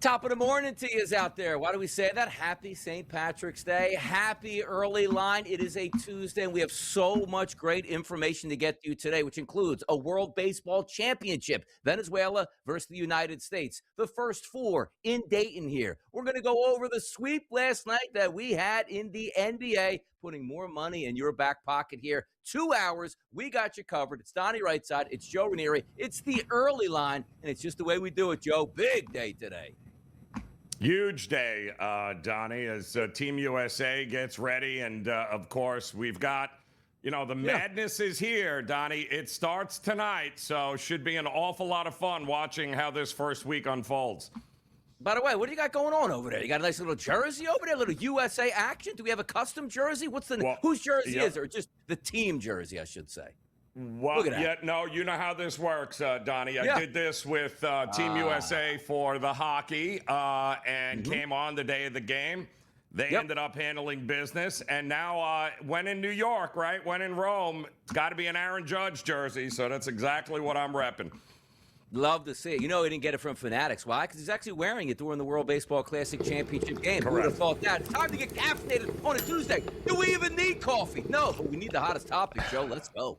Top of the morning to you out there. Why do we say that? Happy St. Patrick's Day. Happy early line. It is a Tuesday, and we have so much great information to get to you today, which includes a World Baseball Championship, Venezuela versus the United States, the first four in Dayton here. We're going to go over the sweep last night that we had in the NBA, putting more money in your back pocket here. 2 hours, we got you covered. It's Donnie Rightside, it's Joe Ranieri, it's the early line, and it's just the way we do it, Joe. Big day today. Huge day, Donnie, as Team USA gets ready. And, of course, we've got, the madness is here, Donnie. It starts tonight, so should be an awful lot of fun watching how this first week unfolds. By the way, what do you got going on over there? You got a nice little jersey over there, a little USA action? Do we have a custom jersey? Whose jersey is it? Or just the team jersey, I should say? Well, no, you know how this works, Donnie. I did this with Team USA for the hockey and came on the day of the game. They ended up handling business. And now when in New York, right, when in Rome, it's got to be an Aaron Judge jersey. So that's exactly what I'm repping. Love to see it. He didn't get it from Fanatics. Why? Because he's actually wearing it during the World Baseball Classic Championship game. Who would have thought that? It's time to get caffeinated on a Tuesday. Do we even need coffee? No, but we need the hottest topic, Joe. Let's go.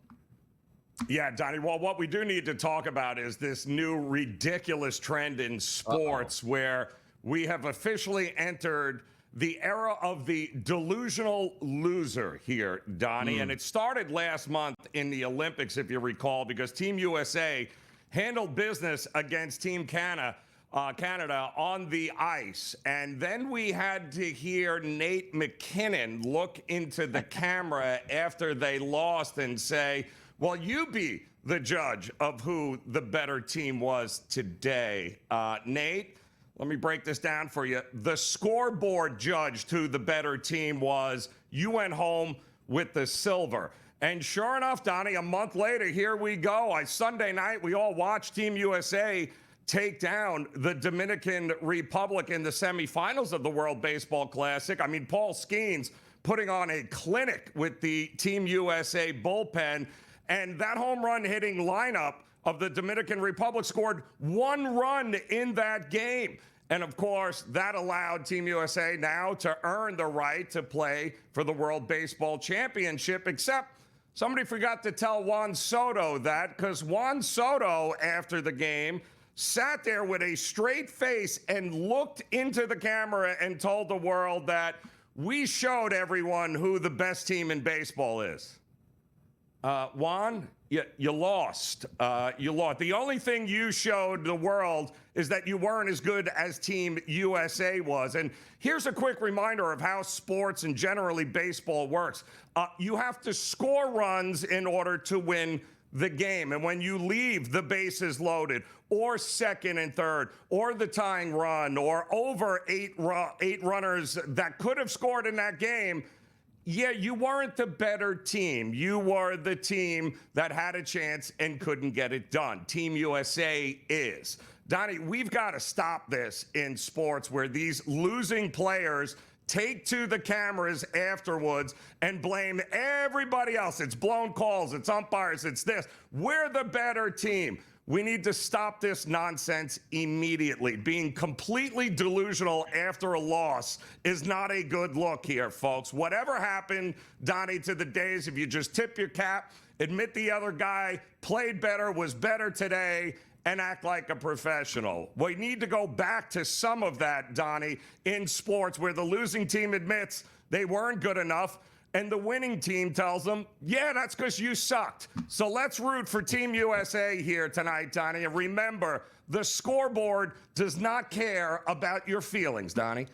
Yeah, Donnie, well, what we do need to talk about is this new ridiculous trend in sports where we have officially entered the era of the delusional loser here, Donnie. And it started last month in the Olympics, if you recall, because Team USA handled business against Team Canada on the ice. And then we had to hear Nate McKinnon look into the camera after they lost and say, well, you be the judge of who the better team was today. Nate, let me break this down for you. The scoreboard judged who the better team was. You went home with the silver. And sure enough, Donnie, a month later, here we go. Sunday night, we all watched Team USA take down the Dominican Republic in the semifinals of the World Baseball Classic. I mean, Paul Skeens putting on a clinic with the Team USA bullpen. And that home run hitting lineup of the Dominican Republic scored 1 run in that game. And, of course, that allowed Team USA now to earn the right to play for the World Baseball Championship, except somebody forgot to tell Juan Soto that, because Juan Soto, after the game, sat there with a straight face and looked into the camera and told the world that we showed everyone who the best team in baseball is. Juan, you lost. You lost. The only thing you showed the world is that you weren't as good as Team USA was. And here's a quick reminder of how sports and generally baseball works. You have to score runs in order to win the game. And when you leave the bases loaded, or second and third, or the tying run, or over eight runners that could have scored in that game, you weren't the better team. You were the team that had a chance and couldn't get it done. Team USA is. Donnie, we've got to stop this in sports where these losing players take to the cameras afterwards and blame everybody else. It's blown calls, it's umpires, it's this. We're the better team. We need to stop this nonsense immediately. Being completely delusional after a loss is not a good look here, folks. Whatever happened, Donnie, to the days if you just tip your cap, admit the other guy played better, was better today, and act like a professional. We need to go back to some of that, Donnie, in sports where the losing team admits they weren't good enough, and the winning team tells them, yeah, that's because you sucked. So let's root for Team USA here tonight, Donnie. And remember, the scoreboard does not care about your feelings, Donnie.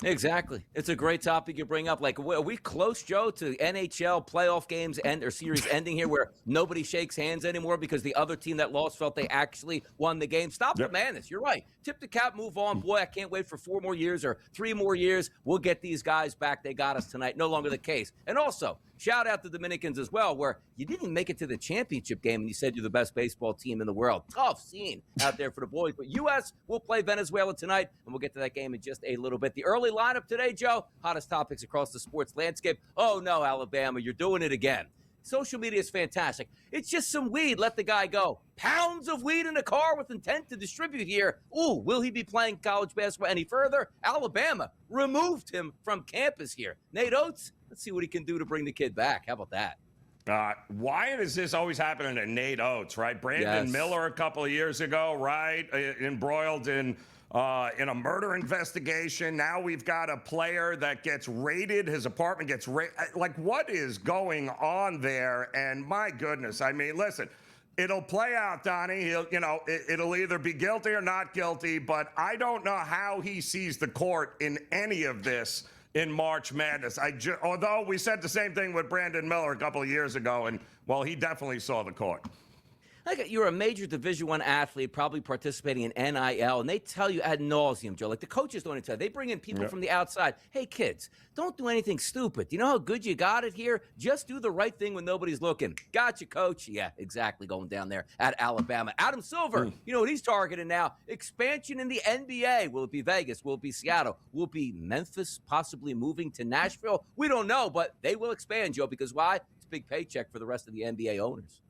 Exactly. It's a great topic you bring up. Like, are we close, Joe, to NHL playoff games or series ending here where nobody shakes hands anymore because the other team that lost felt they actually won the game? Stop the madness. You're right. Tip the cap, move on. Boy, I can't wait for 4 more years or 3 more years. We'll get these guys back. They got us tonight. No longer the case. And also, shout out to the Dominicans as well, where you didn't even make it to the championship game and you said you're the best baseball team in the world. Tough scene out there for the boys. But U.S. will play Venezuela tonight, and we'll get to that game in just a little bit. The early lineup today, Joe, hottest topics across the sports landscape. Oh, no, Alabama, you're doing it again. Social media is fantastic. It's just some weed. Let the guy go. Pounds of weed in a car with intent to distribute here. Ooh, will he be playing college basketball any further? Alabama removed him from campus here. Nate Oates, let's see what he can do to bring the kid back. How about that? Why does this always happen to Nate Oates, right? Brandon Miller a couple of years ago, right? Embroiled in a murder investigation. Now we've got a player that gets raided. His apartment gets raided. Like, what is going on there? And my goodness, I mean, listen, it'll play out, Donnie. It'll either be guilty or not guilty, but I don't know how he sees the court in any of this in March Madness. Although we said the same thing with Brandon Miller a couple of years ago, and, well, he definitely saw the court. Like, you're a major Division I athlete, probably participating in NIL, and they tell you ad nauseum, Joe. Like, the coaches don't even tell you. They bring in people from the outside. Hey, kids, don't do anything stupid. You know how good you got it here? Just do the right thing when nobody's looking. Gotcha, coach. Yeah, exactly, going down there at Alabama. Adam Silver, you know what he's targeting now? Expansion in the NBA. Will it be Vegas? Will it be Seattle? Will it be Memphis, possibly moving to Nashville? We don't know, but they will expand, Joe, because why? It's a big paycheck for the rest of the NBA owners.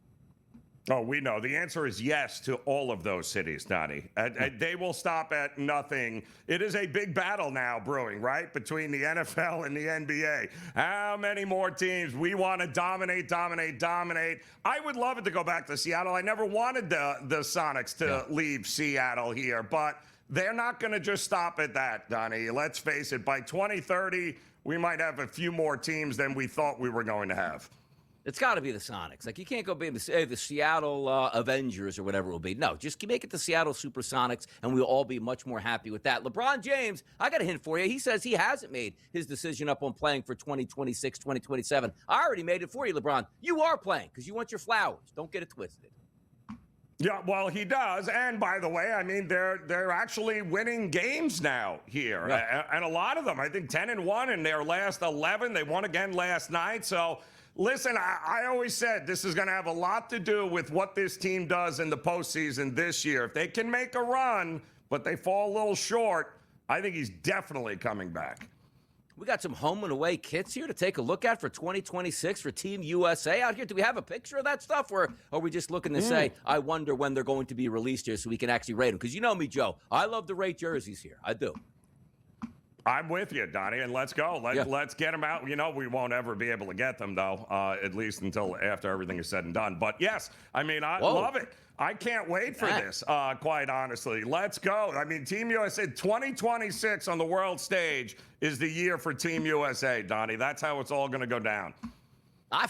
Oh, we know. The answer is yes to all of those cities, Donnie. They will stop at nothing. It is a big battle now brewing, right, between the NFL and the NBA. How many more teams? We want to dominate. I would love it to go back to Seattle. I never wanted the Sonics to leave Seattle here, but they're not going to just stop at that, Donnie. Let's face it. By 2030, we might have a few more teams than we thought we were going to have. It's got to be the Sonics. Like, you can't go be the Seattle Avengers or whatever it will be. No, just make it the Seattle Supersonics, and we'll all be much more happy with that. LeBron James, I got a hint for you. He says he hasn't made his decision up on playing for 2026, 2027. I already made it for you, LeBron. You are playing because you want your flowers. Don't get it twisted. Yeah, well, he does. And by the way, I mean, they're actually winning games now here. Yeah. And a lot of them, I think 10-1 in their last 11. They won again last night. So, listen, I always said this is going to have a lot to do with what this team does in the postseason this year. If they can make a run, but they fall a little short, I think he's definitely coming back. We got some home and away kits here to take a look at for 2026 for Team USA out here. Do we have a picture of that stuff, or are we just looking to say, I wonder when they're going to be released here so we can actually rate them? Because you know me, Joe. I love to rate jerseys here. I do. I'm with you, Donnie, and let's go. Let's get them out. You know, we won't ever be able to get them, though, at least until after everything is said and done. But, yes, I mean, I love it. I can't wait for this, quite honestly. Let's go. I mean, Team USA, 2026 on the world stage is the year for Team USA, Donnie. That's how it's all going to go down.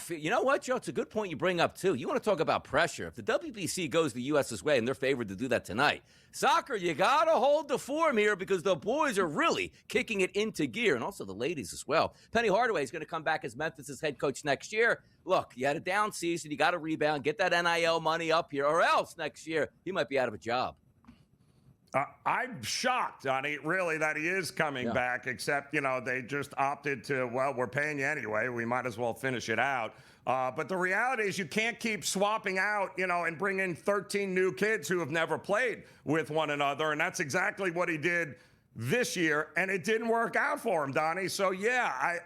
You know what, Joe? It's a good point you bring up, too. You want to talk about pressure. If the WBC goes the U.S.'s way, and they're favored to do that tonight, soccer, you got to hold the form here because the boys are really kicking it into gear, and also the ladies as well. Penny Hardaway is going to come back as Memphis' head coach next year. Look, you had a down season. You got to rebound, get that NIL money up here, or else next year he might be out of a job. I'm shocked, Donnie, really, that he is coming back, except, you know, they just opted to, well, we're paying you anyway. We might as well finish it out. But the reality is you can't keep swapping out, you know, and bring in 13 new kids who have never played with one another. And that's exactly what he did this year. And it didn't work out for him, Donnie. So, yeah,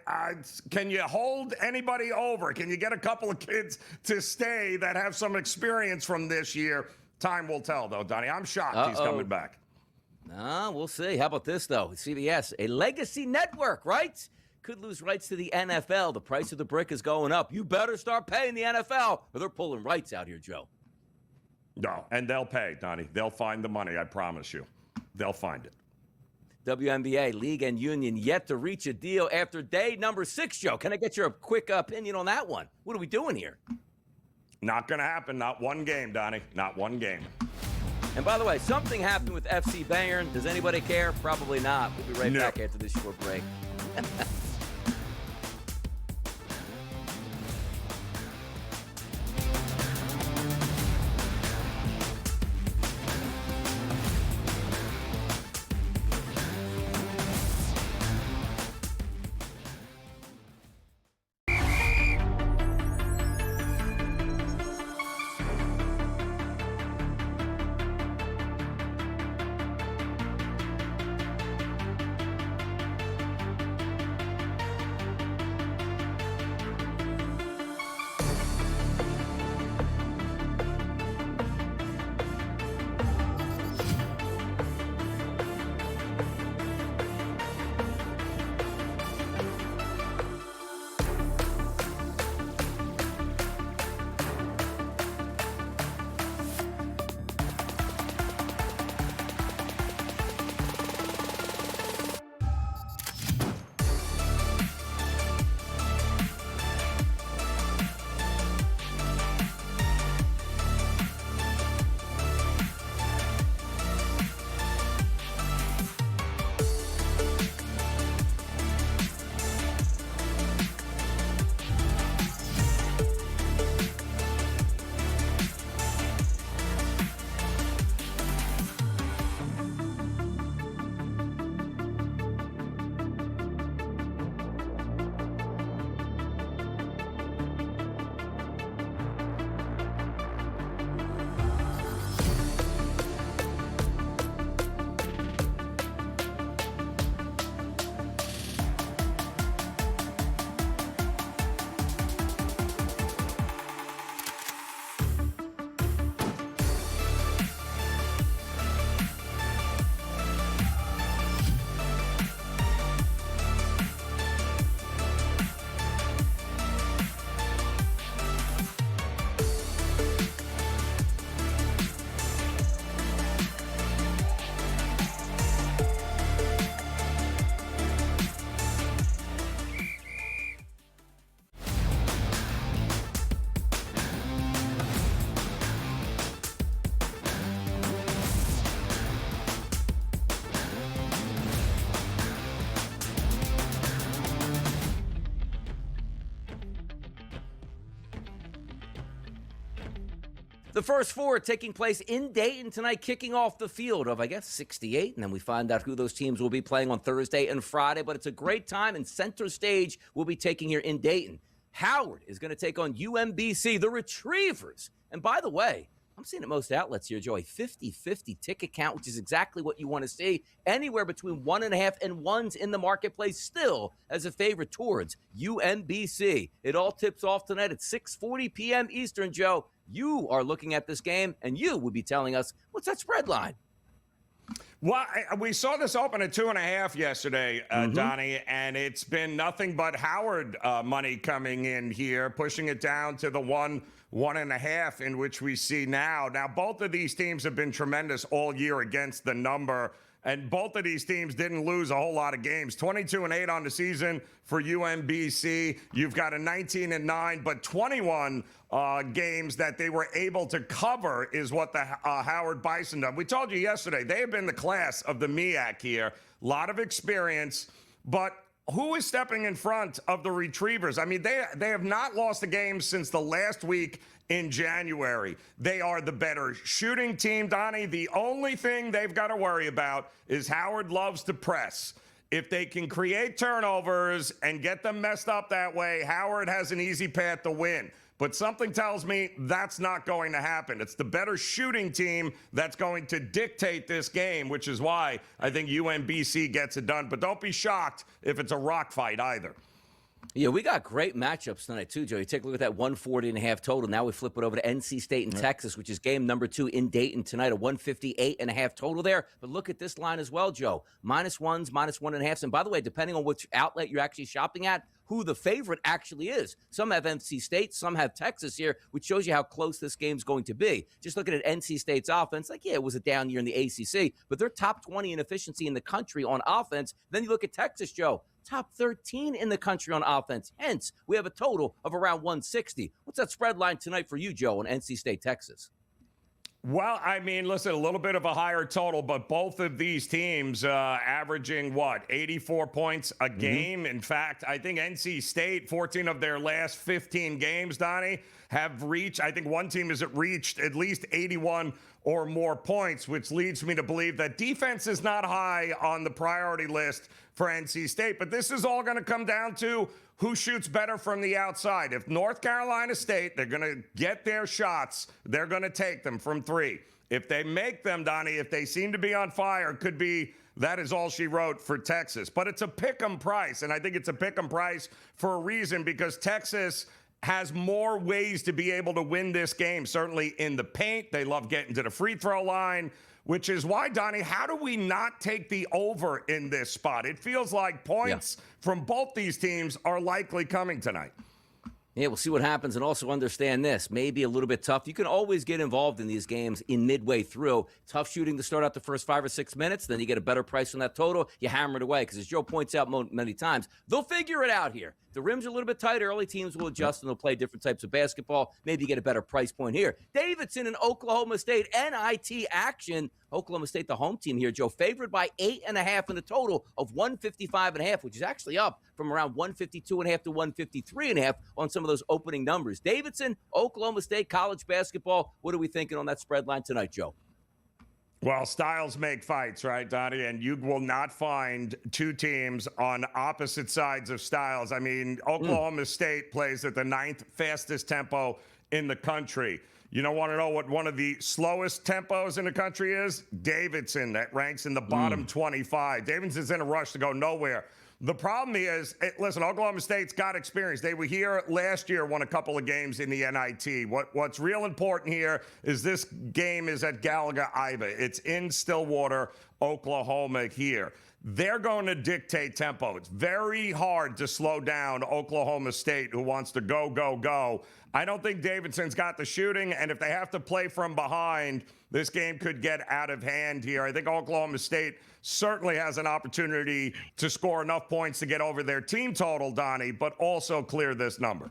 can you hold anybody over? Can you get a couple of kids to stay that have some experience from this year? Time will tell, though, Donnie. I'm shocked he's coming back. We'll see. How about this, though? CBS, a legacy network, right? Could lose rights to the NFL. The price of the brick is going up. You better start paying the NFL, or they're pulling rights out here, Joe. No, and they'll pay, Donnie. They'll find the money, I promise you. They'll find it. WNBA, league and union, yet to reach a deal after day number 6, Joe. Can I get your quick opinion on that one? What are we doing here? Not going to happen. Not one game, Donnie. Not one game. And by the way, something happened with FC Bayern. Does anybody care? Probably not. We'll be right back after this short break. The first four taking place in Dayton tonight, kicking off the field of, I guess, 68. And then we find out who those teams will be playing on Thursday and Friday. But it's a great time, and center stage will be taking here in Dayton. Howard is going to take on UMBC, the Retrievers. And by the way, I'm seeing at most outlets here, Joey, 50-50 ticket count, which is exactly what you want to see. Anywhere between 1.5 and 1s in the marketplace, still as a favorite towards UMBC. It all tips off tonight at 6:40 p.m. Eastern, Joe. You are looking at this game, and you will be telling us, what's that spread line? Well, we saw this open at 2.5 yesterday, Donnie, and it's been nothing but Howard money coming in here, pushing it down to the 1.5 in which we see now. Now, both of these teams have been tremendous all year against the number, and both of these teams didn't lose a whole lot of games. 22-8 on the season for UMBC. You've got a 19-9, but 21 games that they were able to cover is what the Howard Bison done. We told you yesterday, they have been the class of the MEAC here. A lot of experience, but who is stepping in front of the Retrievers? I mean, they have not lost a game since the last week in January. They are the better shooting team, Donnie. The only thing they've got to worry about is Howard loves to press. If they can create turnovers and get them messed up that way, Howard has an easy path to win. But something tells me that's not going to happen. It's the better shooting team that's going to dictate this game, which is why I think UMBC gets it done. But don't be shocked if it's a rock fight either. Yeah, we got great matchups tonight, too, Joe. You take a look at that 140.5 total. Now we flip it over to NC State and Texas, which is game number 2 in Dayton tonight, a 158.5 total there. But look at this line as well, Joe. -1s, -1.5s. And by the way, depending on which outlet you're actually shopping at, who the favorite actually is. Some have NC State, some have Texas here, which shows you how close this game's going to be. Just looking at NC State's offense, like, yeah, it was a down year in the ACC, but they're top 20 in efficiency in the country on offense. Then you look at Texas, Joe, top 13 in the country on offense. Hence, we have a total of around 160. What's that spread line tonight for you, Joe, on NC State, Texas? Well, I mean, listen, a little bit of a higher total, but both of these teams averaging, 84 points a game. In fact, I think NC State, 14 of their last 15 games, Donnie, have reached, I think one team has reached at least 81 or more points, which leads me to believe that defense is not high on the priority list for NC State. But this is all going to come down to who shoots better from the outside. If North Carolina State, they're going to get their shots, they're going to take them from 3. If they make them, Donnie, if they seem to be on fire, it could be that is all she wrote for Texas. But it's a pick-em price, and I think it's a pick-em price for a reason, because Texas has more ways to be able to win this game. Certainly in the paint, they love getting to the free throw line, which is why, Donnie, how do we not take the over in this spot? It feels like points from both these teams are likely coming tonight. Yeah, we'll see what happens, and also understand this. Maybe a little bit tough. You can always get involved in these games in midway through. Tough shooting to start out the first 5 or 6 minutes. Then you get a better price on that total. You hammer it away because, as Joe points out many times, they'll figure it out here. The rim's are a little bit tight early. Teams will adjust and they'll play different types of basketball. Maybe get a better price point here. Davidson and Oklahoma State, NIT action. Oklahoma State, the home team here, Joe, favored by 8.5 in a total of 155.5, which is actually up from around 152.5 to 153.5 on some of those opening numbers. Davidson, Oklahoma State, college basketball. What are we thinking on that spread line tonight, Joe? Well, styles make fights, right, Donnie? And you will not find two teams on opposite sides of styles. I mean, Oklahoma State plays at the 9th fastest tempo in the country. You don't want to know what one of the slowest tempos in the country is? Davidson, that ranks in the bottom 25. Davidson's in a rush to go nowhere. The problem is, listen, Oklahoma State's got experience. They were here last year, won a couple of games in the NIT. What's real important here is this game is at Gallagher-Iba. It's in Stillwater, Oklahoma here. They're going to dictate tempo. It's very hard to slow down Oklahoma State, who wants to go, go, go. I don't think Davidson's got the shooting, and if they have to play from behind, this game could get out of hand here. I think Oklahoma State certainly has an opportunity to score enough points to get over their team total, Donnie, but also clear this number.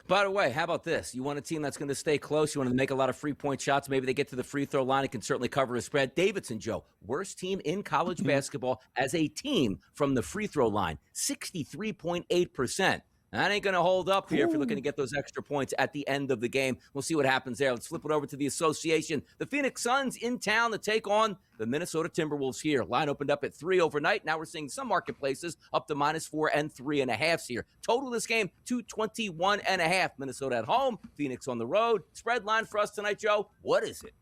By the way, how about this? You want a team that's going to stay close. You want to make a lot of free-point shots. Maybe they get to the free throw line. It can certainly cover a spread. Davidson, Joe, worst team in college basketball as a team from the free throw line, 63.8%. That ain't going to hold up here if you're looking to get those extra points at the end of the game. We'll see what happens there. Let's flip it over to the association. The Phoenix Suns in town to take on the Minnesota Timberwolves here. Line opened up at 3 overnight. Now we're seeing some marketplaces up to -4 and 3.5 here. Total this game, 221.5. Minnesota at home, Phoenix on the road. Spread line for us tonight, Joe. What is it?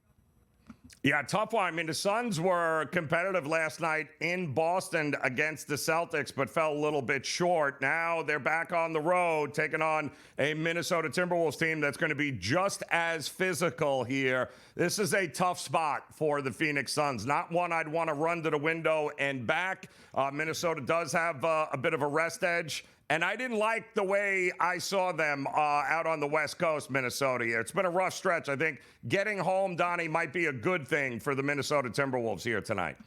Yeah, tough one. I mean, the Suns were competitive last night in Boston against the Celtics, but fell a little bit short. Now they're back on the road, taking on a Minnesota Timberwolves team that's going to be just as physical here. This is a tough spot for the Phoenix Suns. Not one I'd want to run to the window and back. Minnesota does have a bit of a rest edge. And I didn't like the way I saw them out on the West Coast, Minnesota. It's been a rough stretch. I think getting home, Donnie, might be a good thing for the Minnesota Timberwolves here tonight.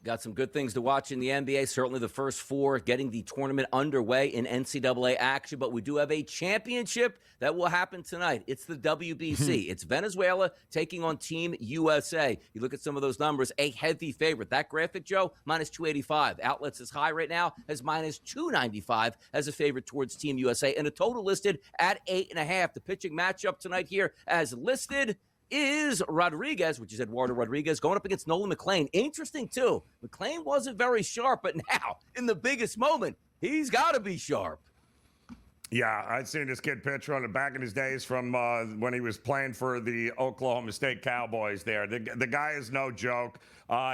Got some good things to watch in the NBA. Certainly the first 4 getting the tournament underway in NCAA action. But we do have a championship that will happen tonight. It's the WBC. It's Venezuela taking on Team USA. You look at some of those numbers, a heavy favorite. That graphic, Joe, -285. Outlets is high right now as -295 as a favorite towards Team USA. And a total listed at 8.5. The pitching matchup tonight here as listed is Rodriguez, which is Eduardo Rodriguez, going up against Nolan McLean. Interesting, too. McLean wasn't very sharp, but now, in the biggest moment, he's got to be sharp. Yeah, I'd seen this kid pitch on the back in his days from when he was playing for the Oklahoma State Cowboys there. The guy is no joke.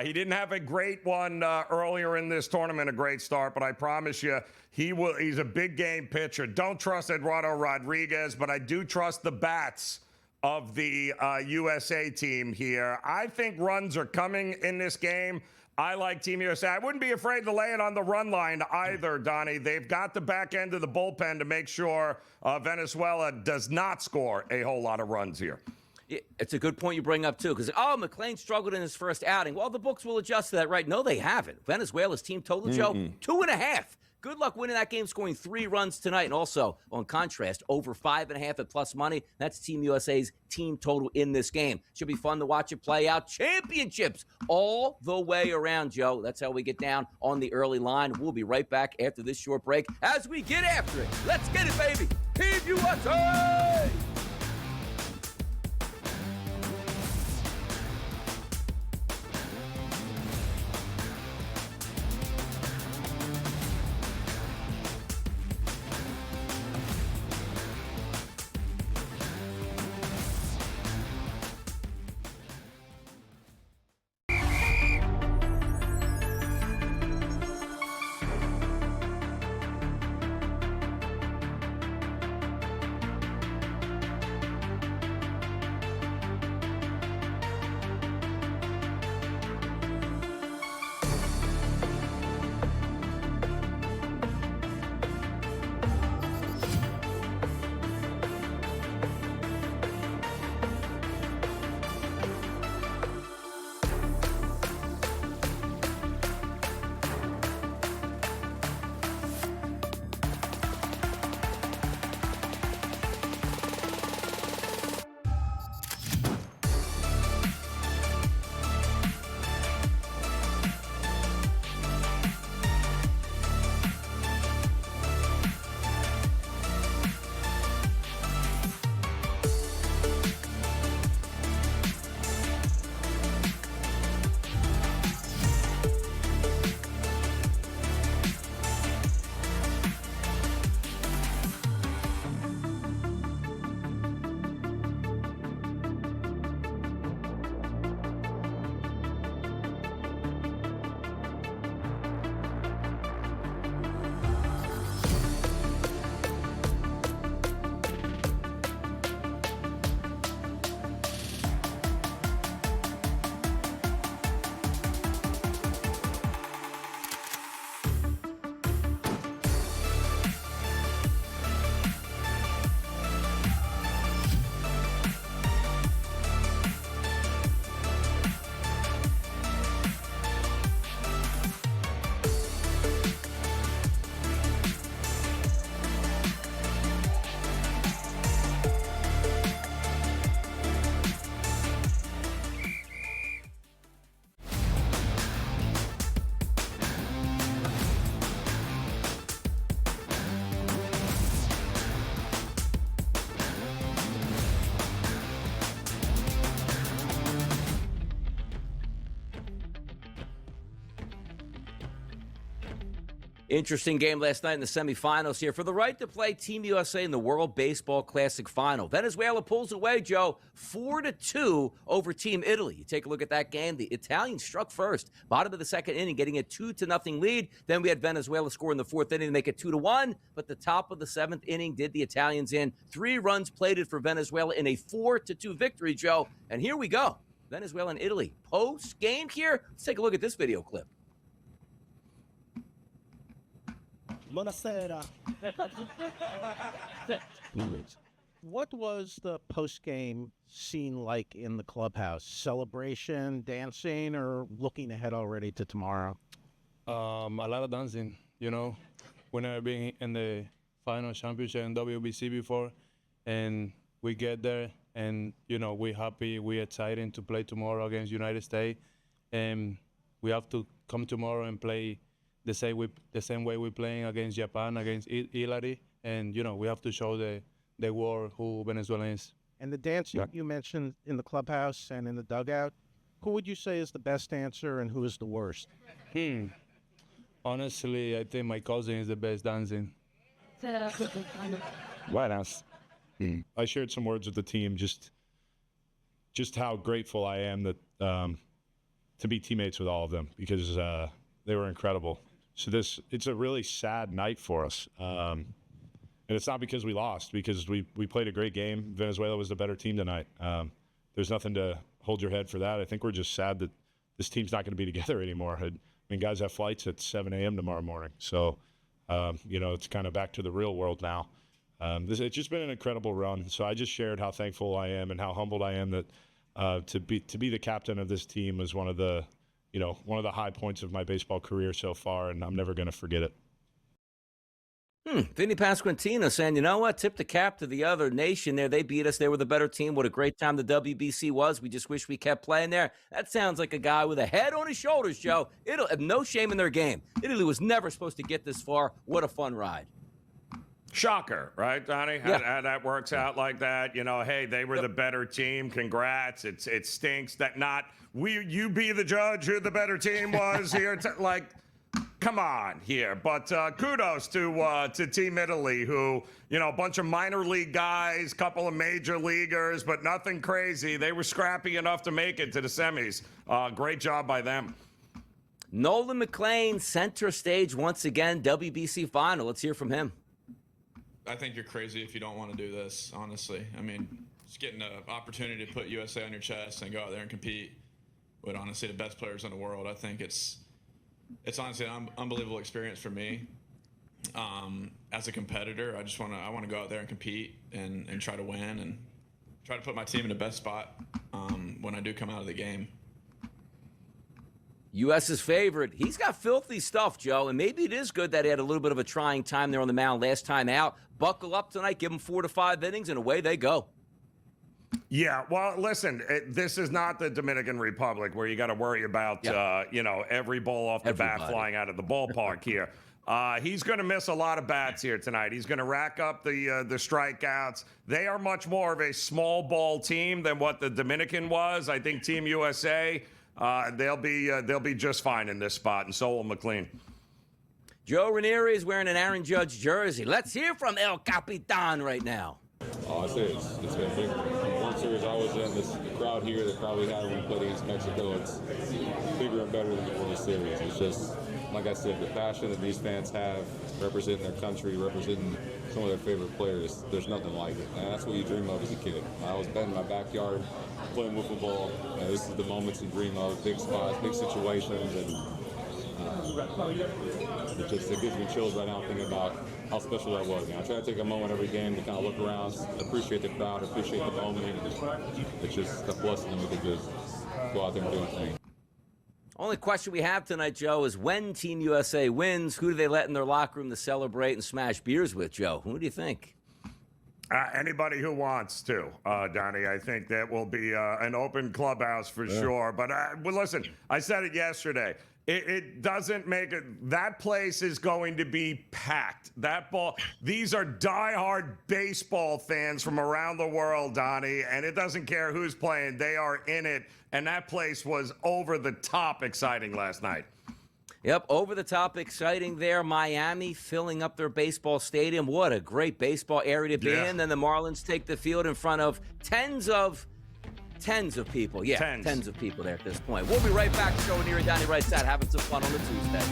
He didn't have a great one earlier in this tournament, a great start, but I promise you, he's a big game pitcher. Don't trust Eduardo Rodriguez, but I do trust the bats of the USA team here. I think runs are coming in this game. I like Team USA. I wouldn't be afraid to lay it on the run line either, Donnie. They've got the back end of the bullpen to make sure Venezuela does not score a whole lot of runs here. It's a good point you bring up, too, because, McLean struggled in his first outing. Well, the books will adjust to that, right? No, they haven't. Venezuela's team total, Joe, 2.5. Good luck winning that game, scoring 3 runs tonight. And also, on contrast, over 5.5 at plus money. That's Team USA's team total in this game. Should be fun to watch it play out. Championships all the way around, Joe. That's how we get down on the early line. We'll be right back after this short break as we get after it. Let's get it, baby. Team USA! Interesting game last night in the semifinals here for the right to play Team USA in the World Baseball Classic Final. Venezuela pulls away, Joe, 4-2 over Team Italy. You take a look at that game. The Italians struck first, bottom of the second inning, getting a 2-0 lead. Then we had Venezuela score in the fourth inning to make it 2-1. But the top of the seventh inning did the Italians in. 3 runs plated for Venezuela in a 4-2 victory, Joe. And here we go. Venezuela and Italy. Post-game here. Let's take a look at this video clip. Buonasera. What was the post-game scene like in the clubhouse? Celebration, dancing, or looking ahead already to tomorrow? A lot of dancing, you know. We've never been in the final championship in WBC before, and we get there, and, you know, we're happy, we're excited to play tomorrow against United States, and we have to come tomorrow and play the same way we're playing against Japan, against Italy, and, you know, we have to show the world who Venezuela is. And the dancing you mentioned in the clubhouse and in the dugout, who would you say is the best dancer and who is the worst? Honestly, I think my cousin is the best dancing. Buenas. I shared some words with the team, just how grateful I am that to be teammates with all of them, because they were incredible. So it's a really sad night for us. And it's not because we lost, because we played a great game. Venezuela was the better team tonight. There's nothing to hold your head for that. I think we're just sad that this team's not going to be together anymore. I mean, guys have flights at 7 a.m. tomorrow morning. So, you know, it's kind of back to the real world now. It's just been an incredible run. So I just shared how thankful I am and how humbled I am that to be the captain of this team was one of the high points of my baseball career so far, and I'm never going to forget it. Vinny Pasquantino saying, you know what, tip the cap to the other nation there. They beat us. They were the better team. What a great time the WBC was. We just wish we kept playing there. That sounds like a guy with a head on his shoulders, Joe. Italy, no shame in their game. Italy was never supposed to get this far. What a fun ride. Shocker, right, Donnie? How that works out like that. You know, hey, they were the better team. Congrats. It stinks that you be the judge who the better team was here. Come on here. But kudos to Team Italy, who, you know, a bunch of minor league guys, couple of major leaguers, but nothing crazy. They were scrappy enough to make it to the semis. Great job by them. Nolan McLean, center stage once again, WBC final. Let's hear from him. I think you're crazy if you don't want to do this, honestly. I mean, just getting an opportunity to put USA on your chest and go out there and compete with, honestly, the best players in the world. I think it's honestly an unbelievable experience for me. As a competitor, I want to go out there and compete and try to win and try to put my team in the best spot when I do come out of the game. U.S.'s favorite. He's got filthy stuff, Joe, and maybe it is good that he had a little bit of a trying time there on the mound last time out. Buckle up tonight, give him 4 to 5 innings, and away they go. Yeah, well, listen, this is not the Dominican Republic where you got to worry about, every ball off the bat flying out of the ballpark here. He's going to miss a lot of bats here tonight. He's going to rack up the strikeouts. They are much more of a small ball team than what the Dominican was. I think Team USA, they'll be just fine in this spot, and so will McLean. Joe Ranieri is wearing an Aaron Judge jersey. Let's hear from El Capitan right now. Oh, I say it's been big. From one series I was in, the crowd here, the crowd we had when we played against Mexico, it's bigger and better than the World Series. It's just, like I said, the passion that these fans have representing their country, representing some of their favorite players, there's nothing like it. And that's what you dream of as a kid. I was in my backyard playing wiffle ball. This is the moments you dream of, big spots, big situations, and it gives me chills right now thinking about how special that was. I try to take a moment every game to kind of look around, appreciate the crowd, appreciate the moment. It's just a blessing that we could just go out there and do anything. Only question we have tonight, Joe, is when Team USA wins, who do they let in their locker room to celebrate and smash beers with, Joe? Who do you think? Anybody who wants to, Donnie. I think that will be an open clubhouse for sure. But listen, I said it yesterday. It doesn't make it. That place is going to be packed. These are diehard baseball fans from around the world, Donnie, and it doesn't care who's playing. They are in it, and that place was over the top exciting last night. Yep, over the top, exciting there. Miami filling up their baseball stadium. What a great baseball area to be in. Then the Marlins take the field in front of tens of people. Yeah, tens of people there at this point. We'll be right back. Showing here and Donnie right side, having some fun on the Tuesday.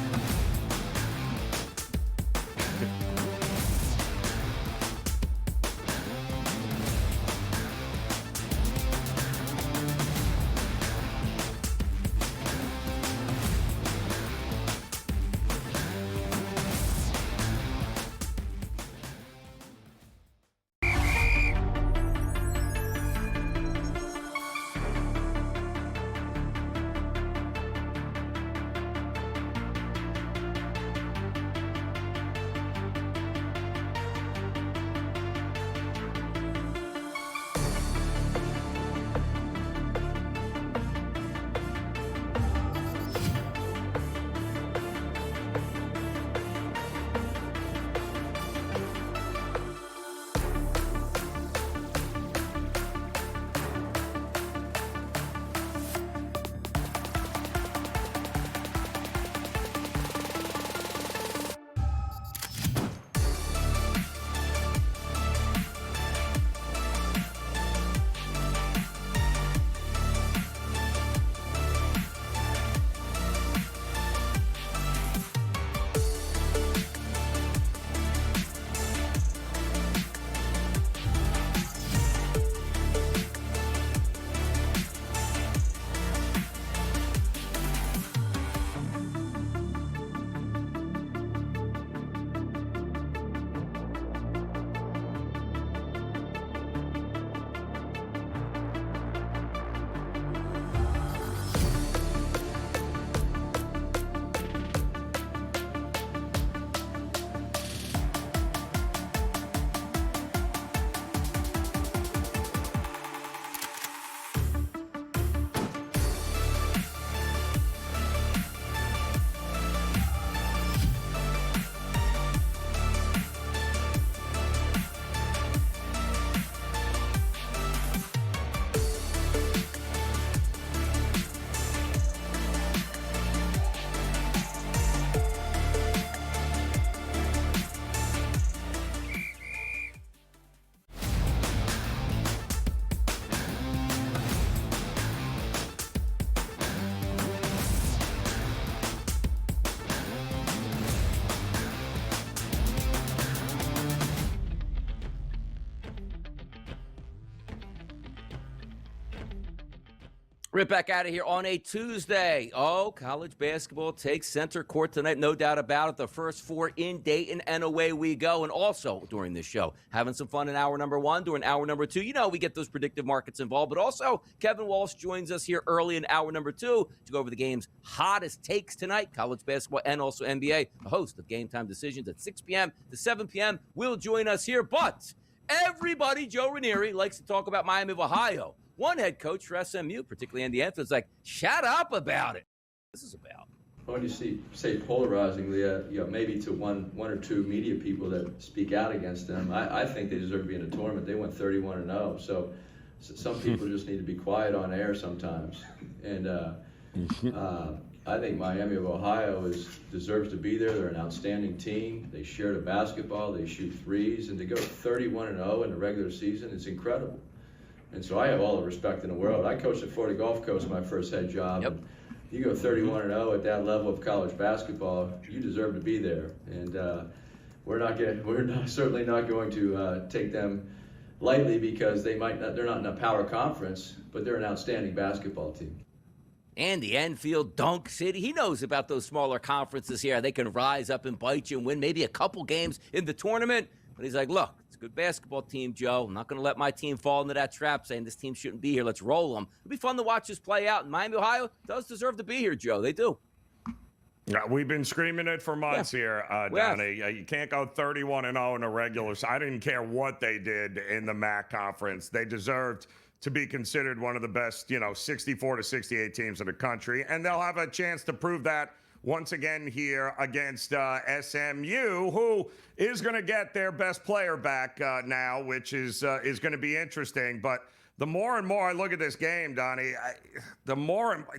Right back out of here on a Tuesday. Oh, college basketball takes center court tonight, no doubt about it. The first four in Dayton, and away we go. And also during this show, having some fun in hour number one. During hour number two, we get those predictive markets involved. But also, Kevin Walsh joins us here early in hour number two to go over the game's hottest takes tonight, college basketball and also NBA. The host of Game Time Decisions at 6 p.m. to 7 p.m. will join us here. But everybody, Joe Ranieri, likes to talk about Miami of Ohio. One head coach for SMU, particularly Andy Anthony, is like, shut up about it. This is about. When you say polarizingly, maybe to one or two media people that speak out against them, I think they deserve to be in a tournament. They went 31-0, so some people just need to be quiet on air sometimes. And I think Miami of Ohio deserves to be there. They're an outstanding team. They share the basketball. They shoot threes, and to go 31-0 in the regular season, it's incredible. And so I have all the respect in the world. I coached at Florida Gulf Coast, my first head job. Yep. And you go 31-0 at that level of college basketball, you deserve to be there. And we're certainly not going to take them lightly because they're not in a power conference, but they're an outstanding basketball team. Andy Enfield, Dunk City, he knows about those smaller conferences here. They can rise up and bite you and win maybe a couple games in the tournament. But he's like, look, it's a good basketball team, Joe. I'm not going to let my team fall into that trap saying this team shouldn't be here. Let's roll them. It'll be fun to watch this play out. And Miami, Ohio does deserve to be here, Joe. They do. Yeah, we've been screaming it for months here, Donnie. You can't go 31-0 in a regular. I didn't care what they did in the MAC conference. They deserved to be considered one of the best, 64 to 68 teams in the country. And they'll have a chance to prove that once again here against SMU, who is going to get their best player back now, which is going to be interesting. But the more and more I look at this game, Donnie,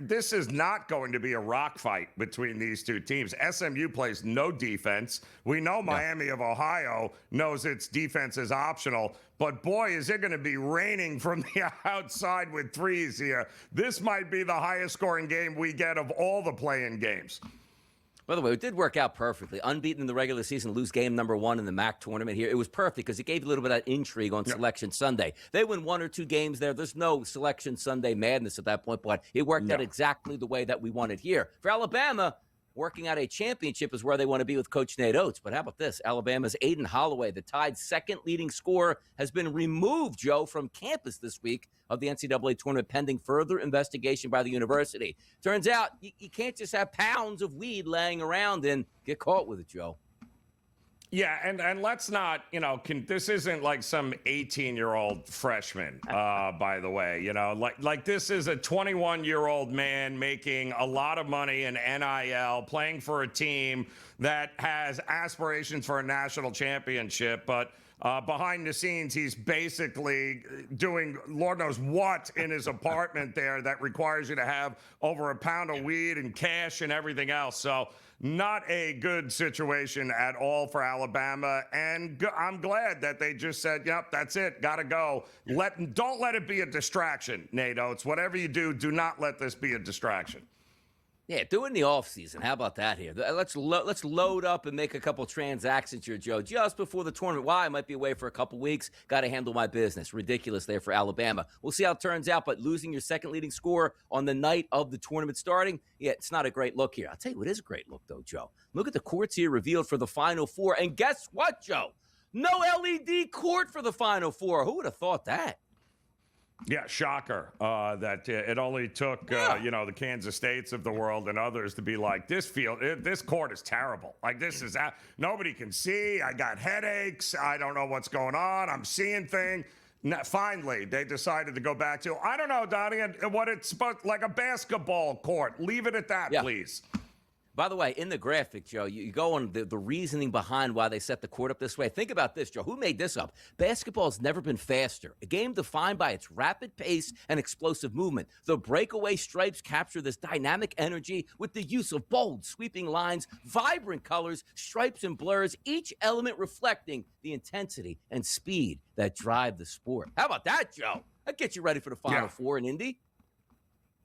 this is not going to be a rock fight between these two teams. SMU plays no defense. We know Miami of Ohio knows its defense is optional, but boy, is it going to be raining from the outside with threes here. This might be the highest scoring game we get of all the play-in games. By the way, it did work out perfectly. Unbeaten in the regular season, lose game number 1 in the MAC tournament here. It was perfect because it gave a little bit of intrigue on Selection Sunday. They win 1 or 2 games there. There's no Selection Sunday madness at that point, but it worked out exactly the way that we wanted here. For Alabama, working out a championship is where they want to be with Coach Nate Oates. But how about this? Alabama's Aiden Holloway, the Tide's second leading scorer, has been removed, Joe, from campus this week of the NCAA tournament pending further investigation by the university. Turns out you can't just have pounds of weed laying around and get caught with it, Joe. Yeah, and let's not, this isn't like some 18-year-old freshman, by the way. Like this is a 21-year-old man making a lot of money in NIL, playing for a team that has aspirations for a national championship, but behind the scenes, he's basically doing Lord knows what in his apartment there that requires you to have over a pound of weed and cash and everything else. So not a good situation at all for Alabama. And I'm glad that they just said, yep, that's it. Got to go. Don't let it be a distraction, Nate Oates. Whatever you do, do not let this be a distraction. Yeah, do it in the offseason. How about that here? Let's load up and make a couple transactions here, Joe, just before the tournament. Why? I might be away for a couple weeks. Got to handle my business. Ridiculous there for Alabama. We'll see how it turns out, but losing your second leading scorer on the night of the tournament starting, yeah, it's not a great look here. I'll tell you what is a great look, though, Joe. Look at the courts here revealed for the Final Four. And guess what, Joe? No LED court for the Final Four. Who would have thought that? Yeah, shocker that it only took, the Kansas States of the world and others to be like, this court is terrible. Like, nobody can see. I got headaches. I don't know what's going on. I'm seeing things. Finally, they decided to go back to, I don't know, Donnie, what it's supposed like a basketball court. Leave it at that, please. By the way, in the graphic, Joe, you go on the reasoning behind why they set the court up this way. Think about this, Joe. Who made this up? Basketball has never been faster. A game defined by its rapid pace and explosive movement. The breakaway stripes capture this dynamic energy with the use of bold, sweeping lines, vibrant colors, stripes and blurs, each element reflecting the intensity and speed that drive the sport. How about that, Joe? That gets you ready for the Final Four in Indy.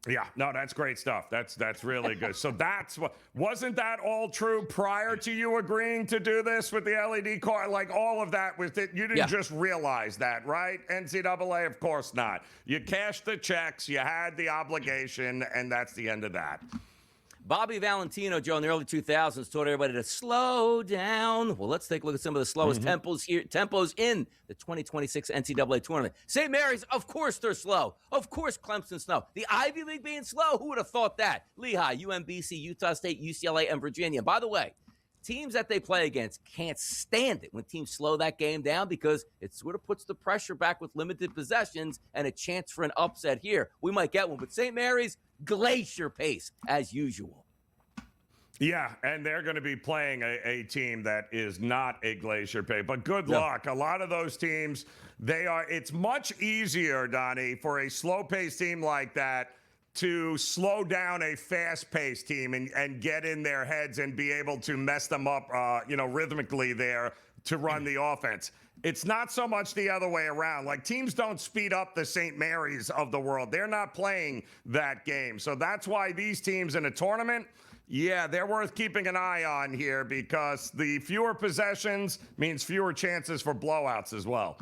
Yeah, no, that's great stuff. That's really good. So wasn't that all true prior to you agreeing to do this with the LED car? Like all of that was that you didn't just realize that, right? NCAA, of course not. You cashed the checks, you had the obligation, and that's the end of that. Bobby Valentino, Joe, in the early 2000s told everybody to slow down. Well, let's take a look at some of the slowest tempos in the 2026 NCAA tournament. St. Mary's, of course they're slow. Of course Clemson's slow. The Ivy League being slow, who would have thought that? Lehigh, UMBC, Utah State, UCLA, and Virginia. By the way, teams that they play against can't stand it when teams slow that game down because it sort of puts the pressure back with limited possessions and a chance for an upset here. We might get one, but St. Mary's, glacier pace as usual. Yeah, and they're going to be playing a team that is not a glacier pace, but good luck. A lot of those teams, it's much easier, Donnie, for a slow-paced team like that to slow down a fast-paced team and get in their heads and be able to mess them up, rhythmically there to run the offense. It's not so much the other way around. Like, teams don't speed up the St. Mary's of the world. They're not playing that game. So that's why these teams in a tournament, they're worth keeping an eye on here because the fewer possessions means fewer chances for blowouts as well.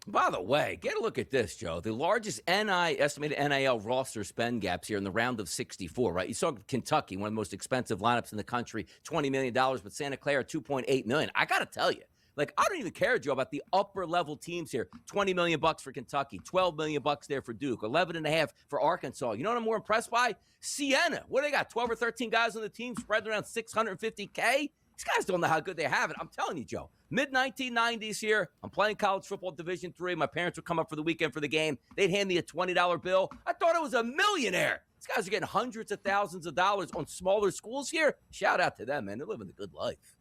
By the way, get a look at this, Joe. The largest estimated NIL roster spend gaps here in the round of 64, right? You saw Kentucky, one of the most expensive lineups in the country, $20 million, but Santa Clara, $2.8 million. I got to tell you, like, I don't even care, Joe, about the upper level teams here. $20 million for Kentucky, $12 million there for Duke, $11.5 for Arkansas. You know what I'm more impressed by? Siena. What do they got? 12 or 13 guys on the team spread around $650K? These guys don't know how good they have it. I'm telling you, Joe. Mid-1990s here. I'm playing college football Division III. My parents would come up for the weekend for the game. They'd hand me a $20 bill. I thought I was a millionaire. These guys are getting hundreds of thousands of dollars on smaller schools here. Shout out to them, man. They're living the good life.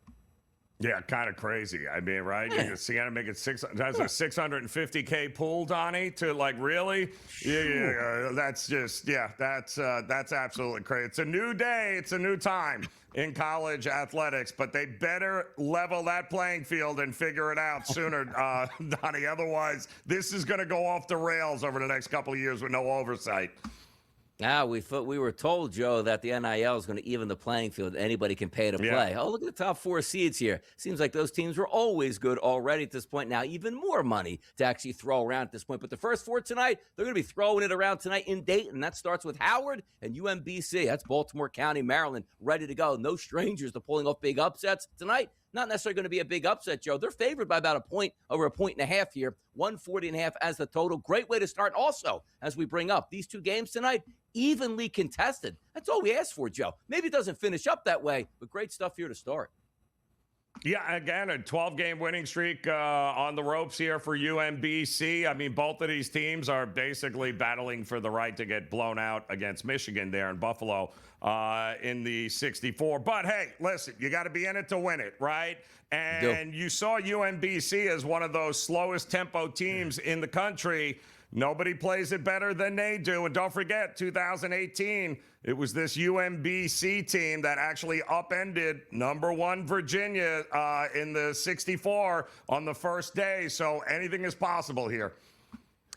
Yeah, kind of crazy. I mean, right? You can see how to make it that's a $650K pool, Donnie. To like really, that's just that's absolutely crazy. It's a new day. It's a new time in college athletics, but they better level that playing field and figure it out sooner, Donnie. Otherwise, this is going to go off the rails over the next couple of years with no oversight. Now, we were told, Joe, that the NIL is going to even the playing field. Anybody can pay to play. Yeah. Oh, look at the top 4 seeds here. Seems like those teams were always good already at this point. Now, even more money to actually throw around at this point. But the first 4 tonight, they're going to be throwing it around tonight in Dayton. That starts with Howard and UMBC. That's Baltimore County, Maryland, ready to go. No strangers to pulling off big upsets tonight. Not necessarily going to be a big upset, Joe. They're favored by about a point, over a point and a half here. 140.5 as the total. Great way to start. Also, as we bring up, these 2 games tonight, evenly contested. That's all we asked for, Joe. Maybe it doesn't finish up that way, but great stuff here to start. Yeah, again, a 12-game winning streak on the ropes here for UMBC. I mean, both of these teams are basically battling for the right to get blown out against Michigan there in Buffalo in the 64. But, hey, listen, you got to be in it to win it, right? And you saw UMBC as one of those slowest tempo teams in the country. Nobody plays it better than they do. And don't forget, 2018, it was this UMBC team that actually upended #1 Virginia in the 64 on the first day. So anything is possible here.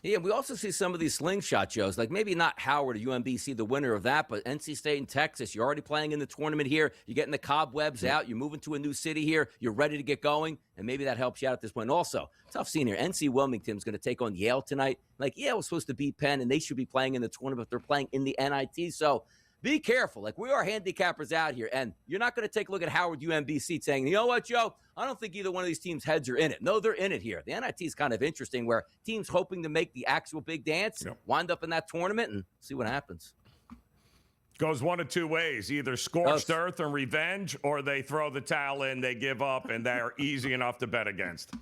Yeah, we also see some of these slingshot shows, like maybe not Howard or UMBC, the winner of that, but NC State and Texas. You're already playing in the tournament here. You're getting the cobwebs out. You're moving to a new city here. You're ready to get going, and maybe that helps you out at this point. Also, tough scene here. NC Wilmington's going to take on Yale tonight. Like, Yale was supposed to beat Penn, and they should be playing in the tournament, but they're playing in the NIT, so be careful. Like, we are handicappers out here, and you're not going to take a look at Howard UMBC saying, you know what, Joe? I don't think either one of these teams' heads are in it. No, they're in it here. The NIT is kind of interesting where teams hoping to make the actual big dance wind up in that tournament and see what happens. Goes one of 2 ways, either scorched earth and revenge, or they throw the towel in, they give up, and they're easy enough to bet against.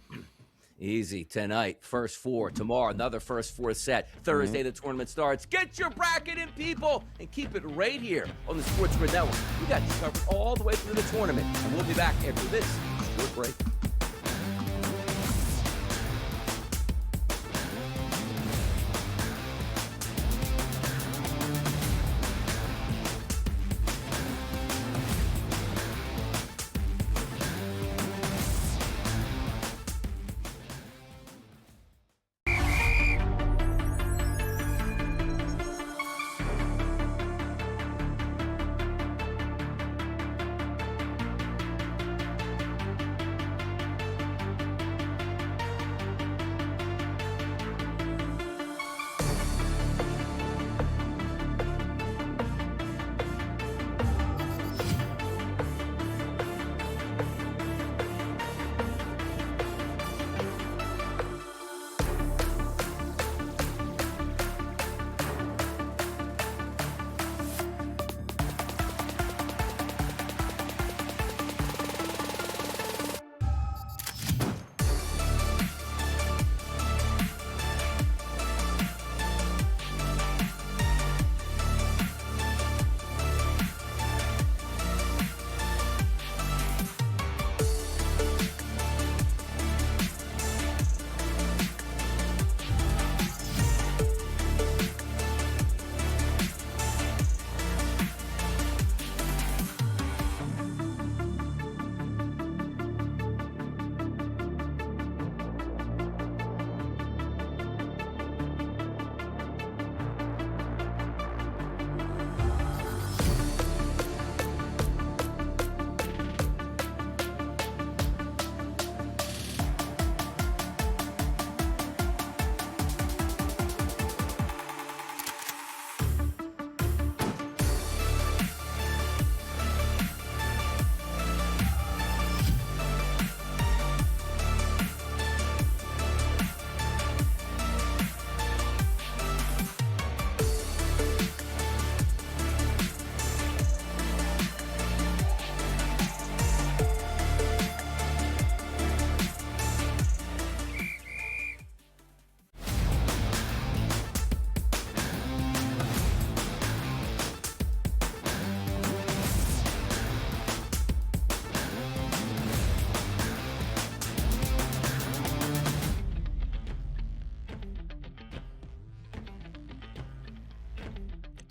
Easy tonight. First 4. Tomorrow, another first 4 set. Thursday, the tournament starts. Get your bracket in, people, and keep it right here on the SportsGrid Network. We got you covered all the way through the tournament, and we'll be back after this short break.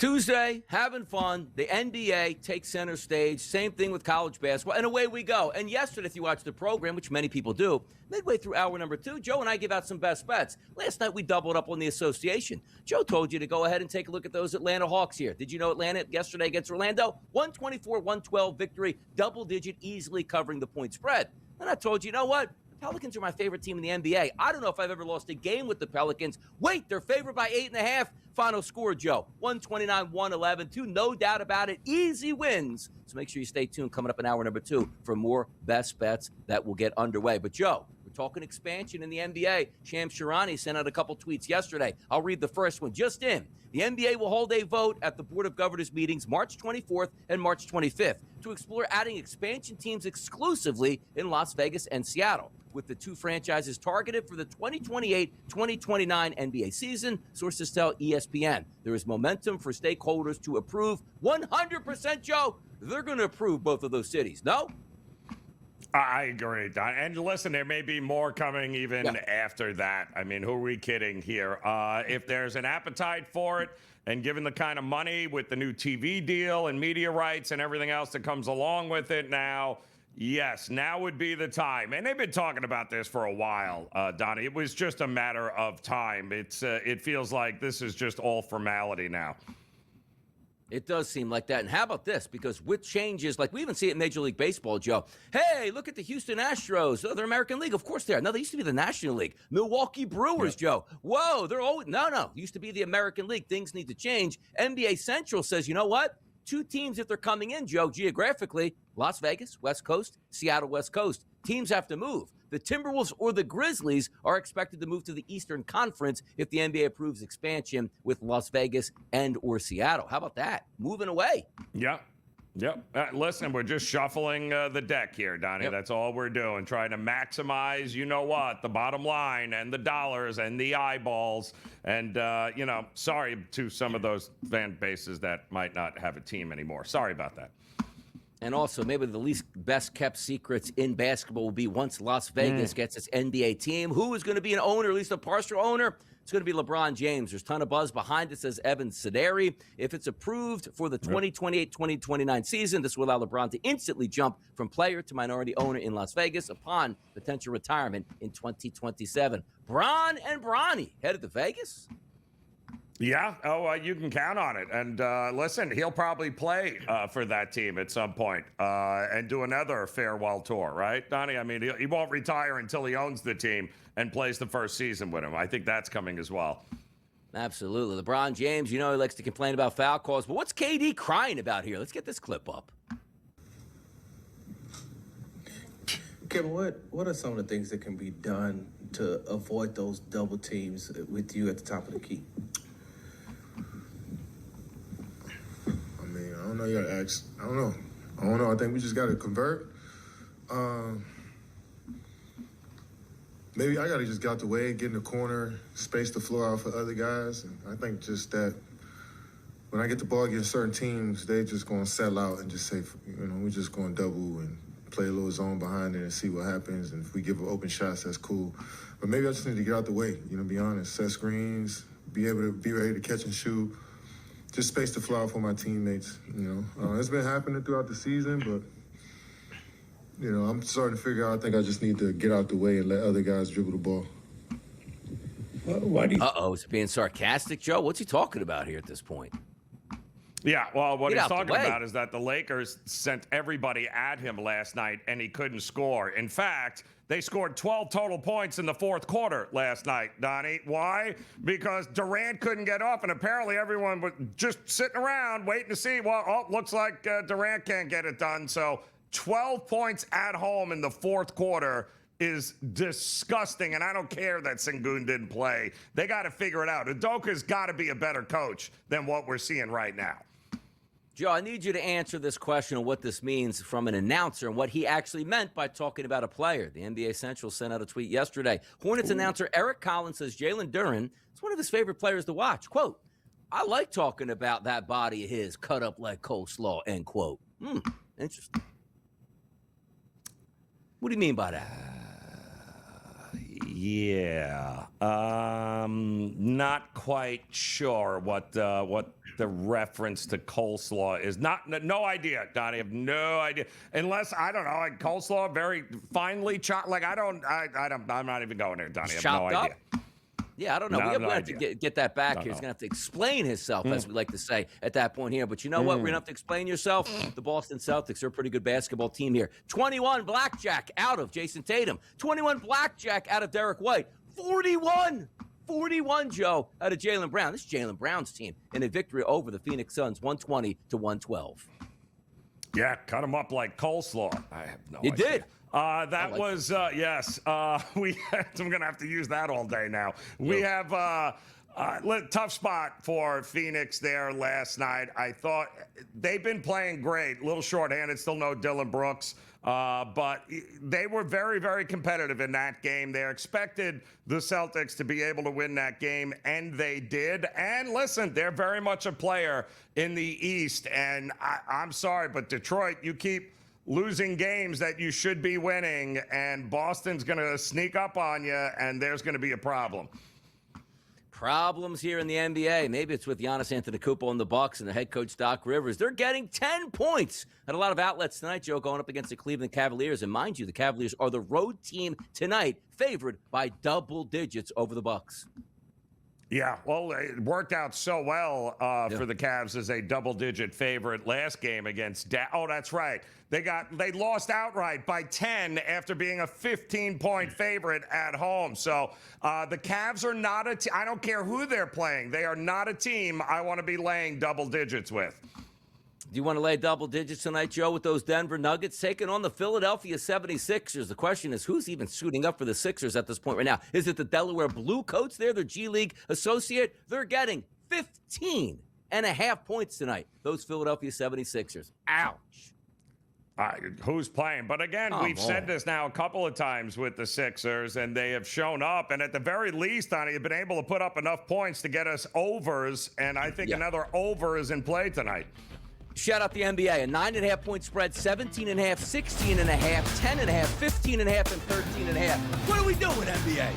Tuesday, having fun. The NBA takes center stage. Same thing with college basketball. And away we go. And yesterday, if you watched the program, which many people do, midway through hour number 2, Joe and I give out some best bets. Last night, we doubled up on the association. Joe told you to go ahead and take a look at those Atlanta Hawks here. Did you know Atlanta yesterday against Orlando? 124-112 victory, double-digit, easily covering the point spread. And I told you, you know what? Pelicans are my favorite team in the NBA. I don't know if I've ever lost a game with the Pelicans. Wait, they're favored by 8.5. Final score, Joe, 129-111. 2, no doubt about it. Easy wins. So make sure you stay tuned coming up in hour number 2 for more best bets that will get underway. But, Joe, we're talking expansion in the NBA. Shams Charania sent out a couple tweets yesterday. I'll read the first one just in. The NBA will hold a vote at the Board of Governors meetings March 24th and March 25th to explore adding expansion teams exclusively in Las Vegas and Seattle, with the 2 franchises targeted for the 2028-2029 NBA season, sources tell ESPN. There is momentum for stakeholders to approve 100%, Joe. They're going to approve both of those cities, no? I agree, Don. And listen, there may be more coming even after that. I mean, who are we kidding here? If there's an appetite for it, and given the kind of money with the new TV deal and media rights and everything else that comes along with it now, yes, now would be the time. And they've been talking about this for a while, Donnie. It was just a matter of time. It feels like this is just all formality now. It does seem like that. And how about this? Because with changes, like we even see it in Major League Baseball, Joe. Hey, look at the Houston Astros. Oh, they're American League. Of course they are. No, they used to be the National League. Milwaukee Brewers, Joe. Whoa, they're always, no. Used to be the American League. Things need to change. NBA Central says, you know what? 2 teams, if they're coming in, Joe, geographically, Las Vegas, West Coast, Seattle, West Coast. Teams have to move. The Timberwolves or the Grizzlies are expected to move to the Eastern Conference if the NBA approves expansion with Las Vegas and or Seattle. How about that? Moving away. Yep. Listen, we're just shuffling the deck here, Donnie. That's all we're doing, trying to maximize, you know what, the bottom line and the dollars and the eyeballs. And, sorry to some of those fan bases that might not have a team anymore. Sorry about that. And also, maybe the least best-kept secrets in basketball will be once Las Vegas gets its NBA team, who is going to be an owner, at least a partial owner? It's going to be LeBron James. There's a ton of buzz behind it, says Evan Sideri. If it's approved for the 2028-2029 season, this will allow LeBron to instantly jump from player to minority owner in Las Vegas upon potential retirement in 2027. Bron and Bronny headed to Vegas? Yeah, you can count on it. And listen, he'll probably play for that team at some point and do another farewell tour, right, Donnie? I mean, he won't retire until he owns the team and plays the first season with him. I think that's coming as well. Absolutely. LeBron James, he likes to complain about foul calls. But what's KD crying about here? Let's get this clip up. Kevin, what are some of the things that can be done to avoid those double teams with you at the top of the key? I don't know. You gotta ask. I don't know. I think we just gotta convert. Maybe I gotta just get out the way, get in the corner, space the floor out for other guys. And I think just that when I get the ball against certain teams, they just gonna settle out and just say, we're just gonna double and play a little zone behind it and see what happens. And if we give open shots, that's cool. But maybe I just need to get out the way. Be honest, set screens, be ready to catch and shoot. Just space the floor for my teammates, It's been happening throughout the season, but, I'm starting to figure out, I think I just need to get out the way and let other guys dribble the ball. Why do you... Uh-oh, is it being sarcastic, Joe? What's he talking about here at this point? Yeah, well, what he's talking about is that the Lakers sent everybody at him last night, and he couldn't score. In fact, they scored 12 total points in the fourth quarter last night, Donnie. Why? Because Durant couldn't get off, and apparently everyone was just sitting around waiting to see, looks like Durant can't get it done. So 12 points at home in the fourth quarter is disgusting, and I don't care that Sengun didn't play. They got to figure it out. Udoka's got to be a better coach than what we're seeing right now. Joe, I need you to answer this question on what this means from an announcer and what he actually meant by talking about a player. The NBA Central sent out a tweet yesterday. Hornets announcer Eric Collins says Jalen Duren is one of his favorite players to watch. Quote, I like talking about that body of his cut up like coleslaw, end quote. Interesting. What do you mean by that? Yeah. Not quite sure what the reference to coleslaw is. No idea, Donnie. I have no idea. Unless, I don't know, like coleslaw, very finely chopped. Like, I'm not even going there, Donnie. I have no idea. Yeah, I don't know. No, We're going to no have to get that back here. know. He's going to have to explain himself, as we like to say at that point here. But you know what? We're going to have to explain yourself. The Boston Celtics are a pretty good basketball team here. 21 blackjack out of Jason Tatum. 21 blackjack out of Derek White. 41, Joe, out of Jaylen Brown. This is Jaylen Brown's team in a victory over the Phoenix Suns, 120-112. Yeah, cut them up like coleslaw. I have no idea. It did. That was, yes. I'm going to have to use that all day now. We have tough spot for Phoenix there last night. I thought they've been playing great. A little shorthanded, still no Dylan Brooks. But they were very, very competitive in that game. They expected the Celtics to be able to win that game, and they did. And listen, they're very much a player in the East. And I'm sorry, but Detroit, you keep losing games that you should be winning, and Boston's going to sneak up on you, and there's going to be a problem. Problems here in the NBA. Maybe it's with Giannis Antetokounmpo and the Bucks and the head coach Doc Rivers. They're getting 10 points at a lot of outlets tonight, Joe, going up against the Cleveland Cavaliers. And mind you, the Cavaliers are the road team tonight, favored by double digits over the Bucks. Yeah, well, it worked out so well for the Cavs as a double-digit favorite last game against oh, that's right. They lost outright by 10 after being a 15-point favorite at home. So the Cavs are not a team. I don't care who they're playing. They are not a team I want to be laying double digits with. Do you want to lay double digits tonight, Joe, with those Denver Nuggets taking on the Philadelphia 76ers? The question is, who's even suiting up for the Sixers at this point right now? Is it the Delaware Blue Coats there, their G League associate? They're getting 15.5 points tonight, those Philadelphia 76ers. Ouch. Who's playing? But again, we've said this now a couple of times with the Sixers, and they have shown up. And at the very least, Donnie, have been able to put up enough points to get us overs. And I think another over is in play tonight. Shout out the NBA, a 9.5-point spread, 17.5, 16.5, 10.5, 15.5, and 13.5. What are we doing, NBA?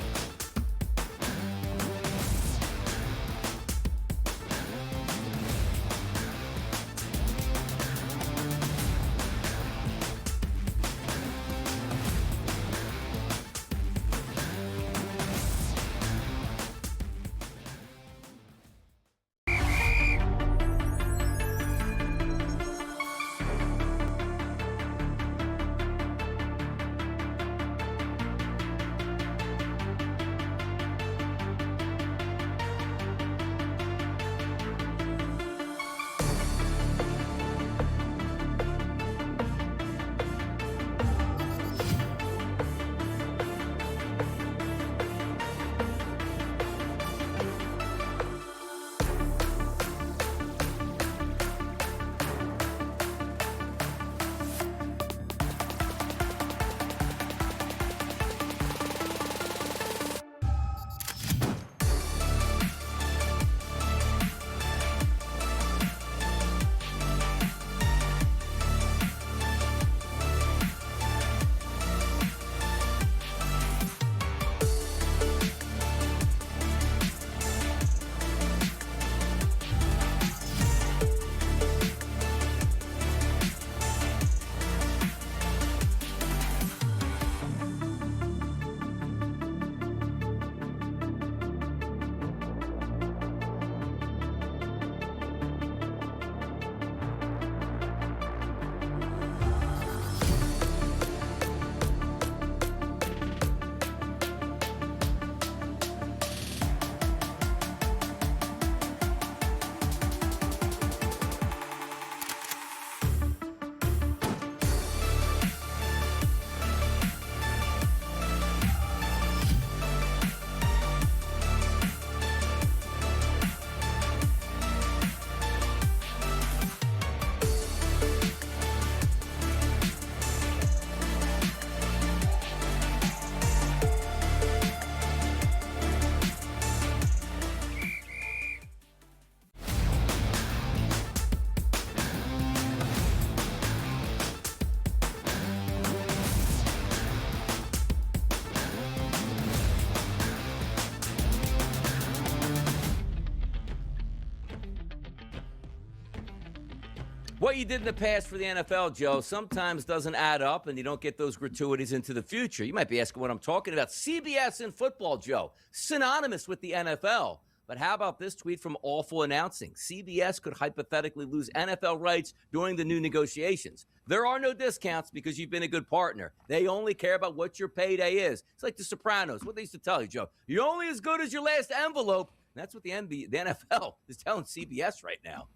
What you did in the past for the NFL, Joe, sometimes doesn't add up, and you don't get those gratuities into the future. You might be asking what I'm talking about. CBS in football, Joe, synonymous with the NFL. But how about this tweet from Awful Announcing? CBS could hypothetically lose NFL rights during the new negotiations. There are no discounts because you've been a good partner. They only care about what your payday is. It's like The Sopranos. What they used to tell you, Joe. You're only as good as your last envelope. And that's what the NFL is telling CBS right now.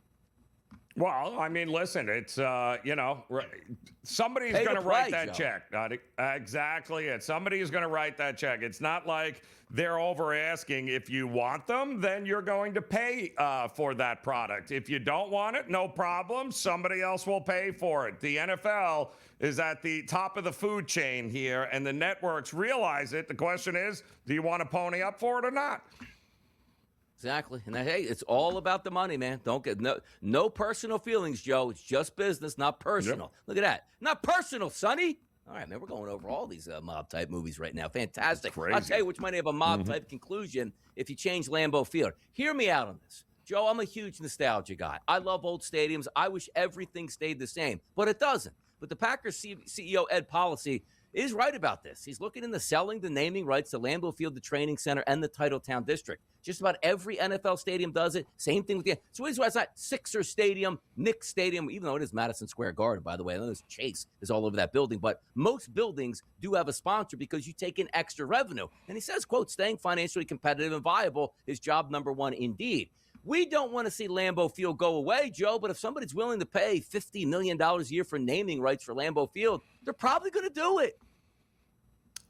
Well, I mean, listen, it's, somebody's going to write that check. Exactly it. Somebody is going to write that check. It's not like they're over asking. If you want them, then you're going to pay for that product. If you don't want it, no problem. Somebody else will pay for it. The NFL is at the top of the food chain here, and the networks realize it. The question is, do you want to pony up for it or not? Exactly. And hey, it's all about the money, man. Don't get no personal feelings, Joe. It's just business, not personal. Yep. Look at that. Not personal, Sonny. All right, man, we're going over all these mob-type movies right now. Fantastic. I'll tell you which might have a mob-type conclusion if you change Lambeau Field. Hear me out on this. Joe, I'm a huge nostalgia guy. I love old stadiums. I wish everything stayed the same, but it doesn't. But the Packers CEO, Ed Policy, is right about this. He's looking into selling the naming rights to Lambeau Field, the training center, and the Titletown District. Just about every NFL stadium does it. Same thing with the – so it's not Sixers Stadium, Knicks Stadium, even though it is Madison Square Garden, by the way. I know there's Chase is all over that building. But most buildings do have a sponsor because you take in extra revenue. And he says, quote, staying financially competitive and viable is job number one indeed. We don't want to see Lambeau Field go away, Joe, but if somebody's willing to pay $50 million a year for naming rights for Lambeau Field, they're probably going to do it.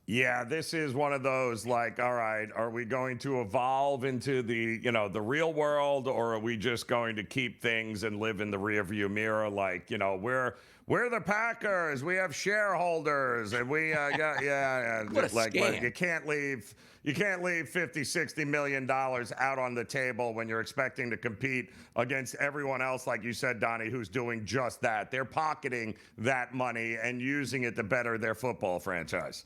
Yeah, this is one of those like, all right, are we going to evolve into the real world, or are we just going to keep things and live in the rearview mirror? Like, we're the Packers, we have shareholders, and we what a like scam. you can't leave $50-60 million out on the table when you're expecting to compete against everyone else, like you said, Donnie, who's doing just that. They're pocketing that money and using it to better their football franchise.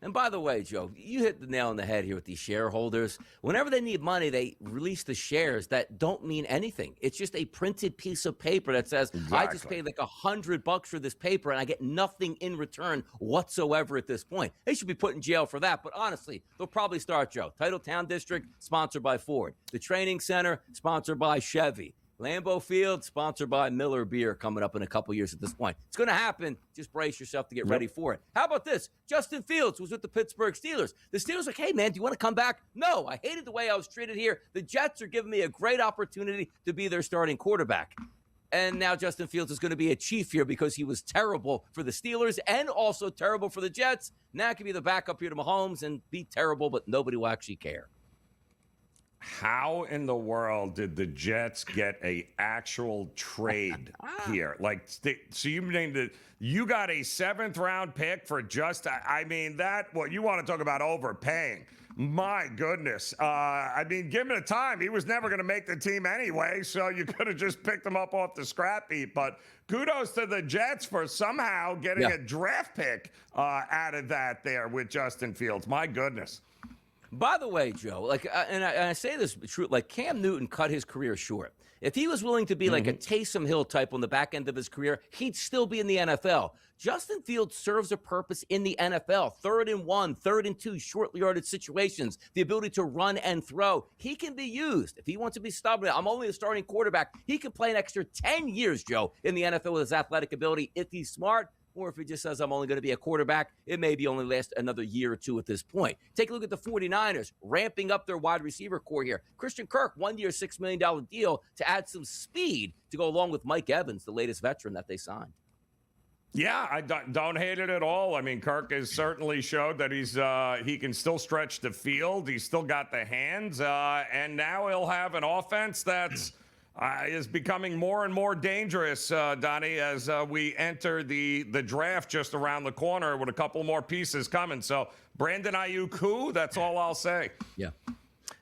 And by the way, Joe, you hit the nail on the head here with these shareholders. Whenever they need money, they release the shares that don't mean anything. It's just a printed piece of paper that says, exactly. I just paid like $100 for this paper and I get nothing in return whatsoever at this point. They should be put in jail for that. But honestly, they'll probably start, Joe. Titletown District, sponsored by Ford. The Training Center, sponsored by Chevy. Lambeau Field, sponsored by Miller Beer, coming up in a couple years at this point. It's going to happen. Just brace yourself to get ready for it. How about this? Justin Fields was with the Pittsburgh Steelers. The Steelers are like, hey, man, do you want to come back? No, I hated the way I was treated here. The Jets are giving me a great opportunity to be their starting quarterback. And now Justin Fields is going to be a Chief here because he was terrible for the Steelers and also terrible for the Jets. Now he can be the backup here to Mahomes and be terrible, but nobody will actually care. How in the world did the Jets get a actual trade here? Like, so you named it. You got a 7th-round pick for just, I mean, you want to talk about overpaying. My goodness. I mean, give him the time. He was never going to make the team anyway, so you could have just picked him up off the scrap heap. But kudos to the Jets for somehow getting a draft pick out of that there with Justin Fields. My goodness. By the way, Joe, like, and I say this true, like Cam Newton cut his career short. If he was willing to be like a Taysom Hill type on the back end of his career, he'd still be in the NFL. Justin Fields serves a purpose in the NFL. 3rd and 1, 3rd and 2, short yardage situations, the ability to run and throw. He can be used. If he wants to be stubborn, I'm only a starting quarterback. He can play an extra 10 years, Joe, in the NFL with his athletic ability if he's smart. Or if he just says, I'm only going to be a quarterback, it maybe only last another year or two at this point. Take a look at the 49ers, ramping up their wide receiver core here. Christian Kirk, 1-year, $6 million deal to add some speed to go along with Mike Evans, the latest veteran that they signed. Yeah, I don't hate it at all. I mean, Kirk has certainly showed that he can still stretch the field. He's still got the hands, and now he'll have an offense that's is becoming more and more dangerous, Donnie, as we enter the draft just around the corner with a couple more pieces coming. So Brandon Ayuk, who? That's all I'll say. Yeah.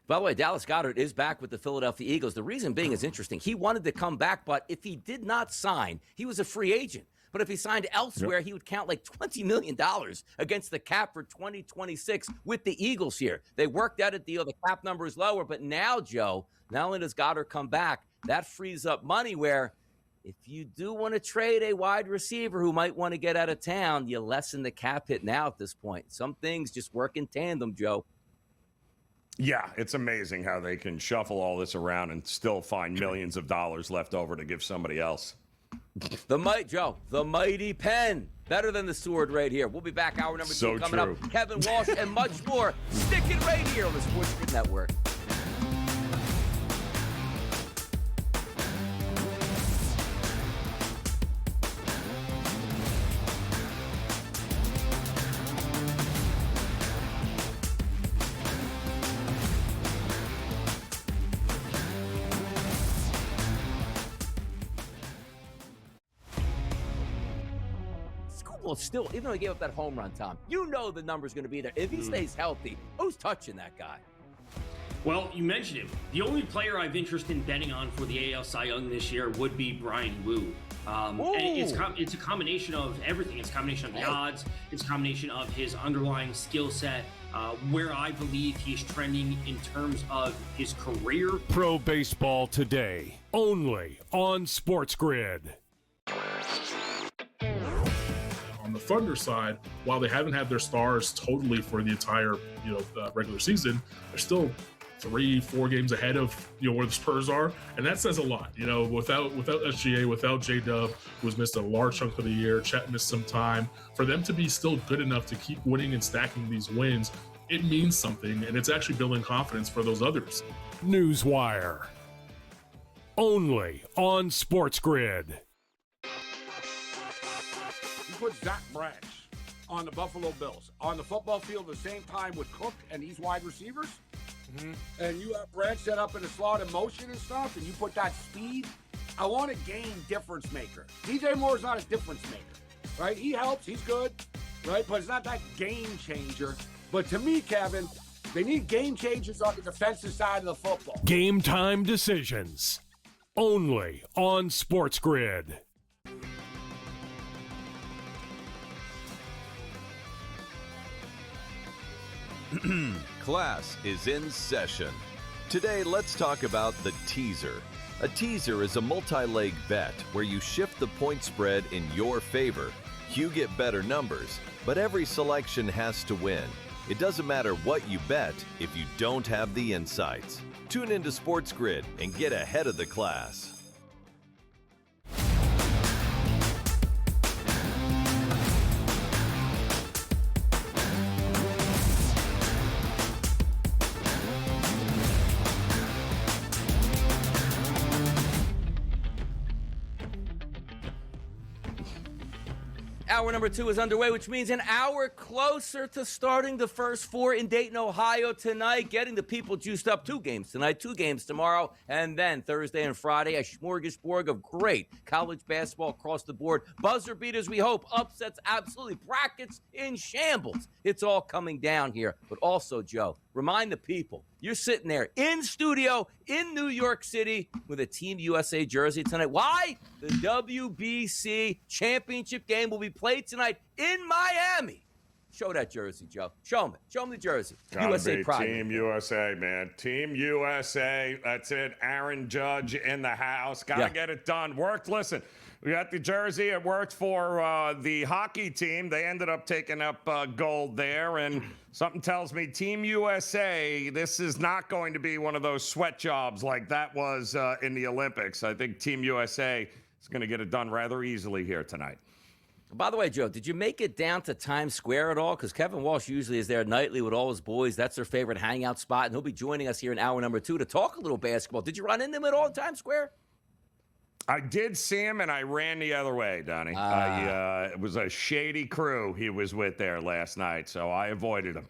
By the way, Dallas Goedert is back with the Philadelphia Eagles. The reason being is interesting. He wanted to come back, but if he did not sign, he was a free agent. But if he signed elsewhere, he would count like $20 million against the cap for 2026 with the Eagles here. They worked out a deal. The cap number is lower. But now, Joe, not only does Goddard come back, that frees up money where if you do want to trade a wide receiver who might want to get out of town, you lessen the cap hit now at this point. Some things just work in tandem, Joe. Yeah, it's amazing how they can shuffle all this around and still find millions of dollars left over to give somebody else. The mighty pen. Better than the sword right here. We'll be back hour number 2 coming up. Kevin Walsh and much more. Stick it right here on the SportsGrid Network. Well, still, even though he gave up that home run, Tom, you know the number's going to be there. If he stays healthy, who's touching that guy? Well, you mentioned him. The only player I've interest in betting on for the AL Cy Young this year would be Brian Wu. And it's a combination of everything. It's a combination of the odds. It's a combination of his underlying skill set, where I believe he's trending in terms of his career. Pro Baseball Today, only on SportsGrid. On the Thunder side, while they haven't had their stars totally for the entire regular season, they're still 3-4 games ahead of where the Spurs are, and that says a lot. Without SGA, without J-Dub, who's missed a large chunk of the year, Chet missed some time, for them to be still good enough to keep winning and stacking these wins, it means something, and it's actually building confidence for those others. Newswire, only on SportsGrid. Put Zach Branch on the Buffalo Bills on the football field at the same time with Cook and these wide receivers, and you have Branch set up in a slot in motion and stuff, and you put that speed. I want a game difference maker. DJ Moore is not a difference maker, right? He helps, he's good, right? But it's not that game changer. But to me, Kevin, they need game changers on the defensive side of the football. Game time decisions, only on SportsGrid. Class is in session. Today, let's talk about the teaser. A teaser is a multi-leg bet where you shift the point spread in your favor. You get better numbers, but every selection has to win. It doesn't matter what you bet if you don't have the insights. Tune into SportsGrid and get ahead of the class. Hour number 2 is underway, which means an hour closer to starting the first 4 in Dayton, Ohio tonight, getting the people juiced up. 2 games tonight, 2 games tomorrow, and then Thursday and Friday, a smorgasbord of great college basketball across the board. Buzzer beaters, we hope, upsets, absolutely, brackets in shambles. It's all coming down here. But also, Joe, remind the people, you're sitting there in studio in New York City with a Team USA jersey tonight. Why? The WBC championship game will be played tonight in Miami. Show that jersey, Joe. Show me. Show me the jersey. Gotta USA be pride. Team USA, man. Team USA. That's it. Aaron Judge in the house. Gotta get it done. Worked. Listen, we got the jersey. It worked for the hockey team. They ended up taking up gold there. And something tells me Team USA, this is not going to be one of those sweat jobs like that was in the Olympics. I think Team USA is going to get it done rather easily here tonight. By the way, Joe, did you make it down to Times Square at all? Because Kevin Walsh usually is there nightly with all his boys. That's their favorite hangout spot. And he'll be joining us here in hour number 2 to talk a little basketball. Did you run into him at all in Times Square? I did see him, and I ran the other way, Donnie. It was a shady crew he was with there last night, so I avoided him.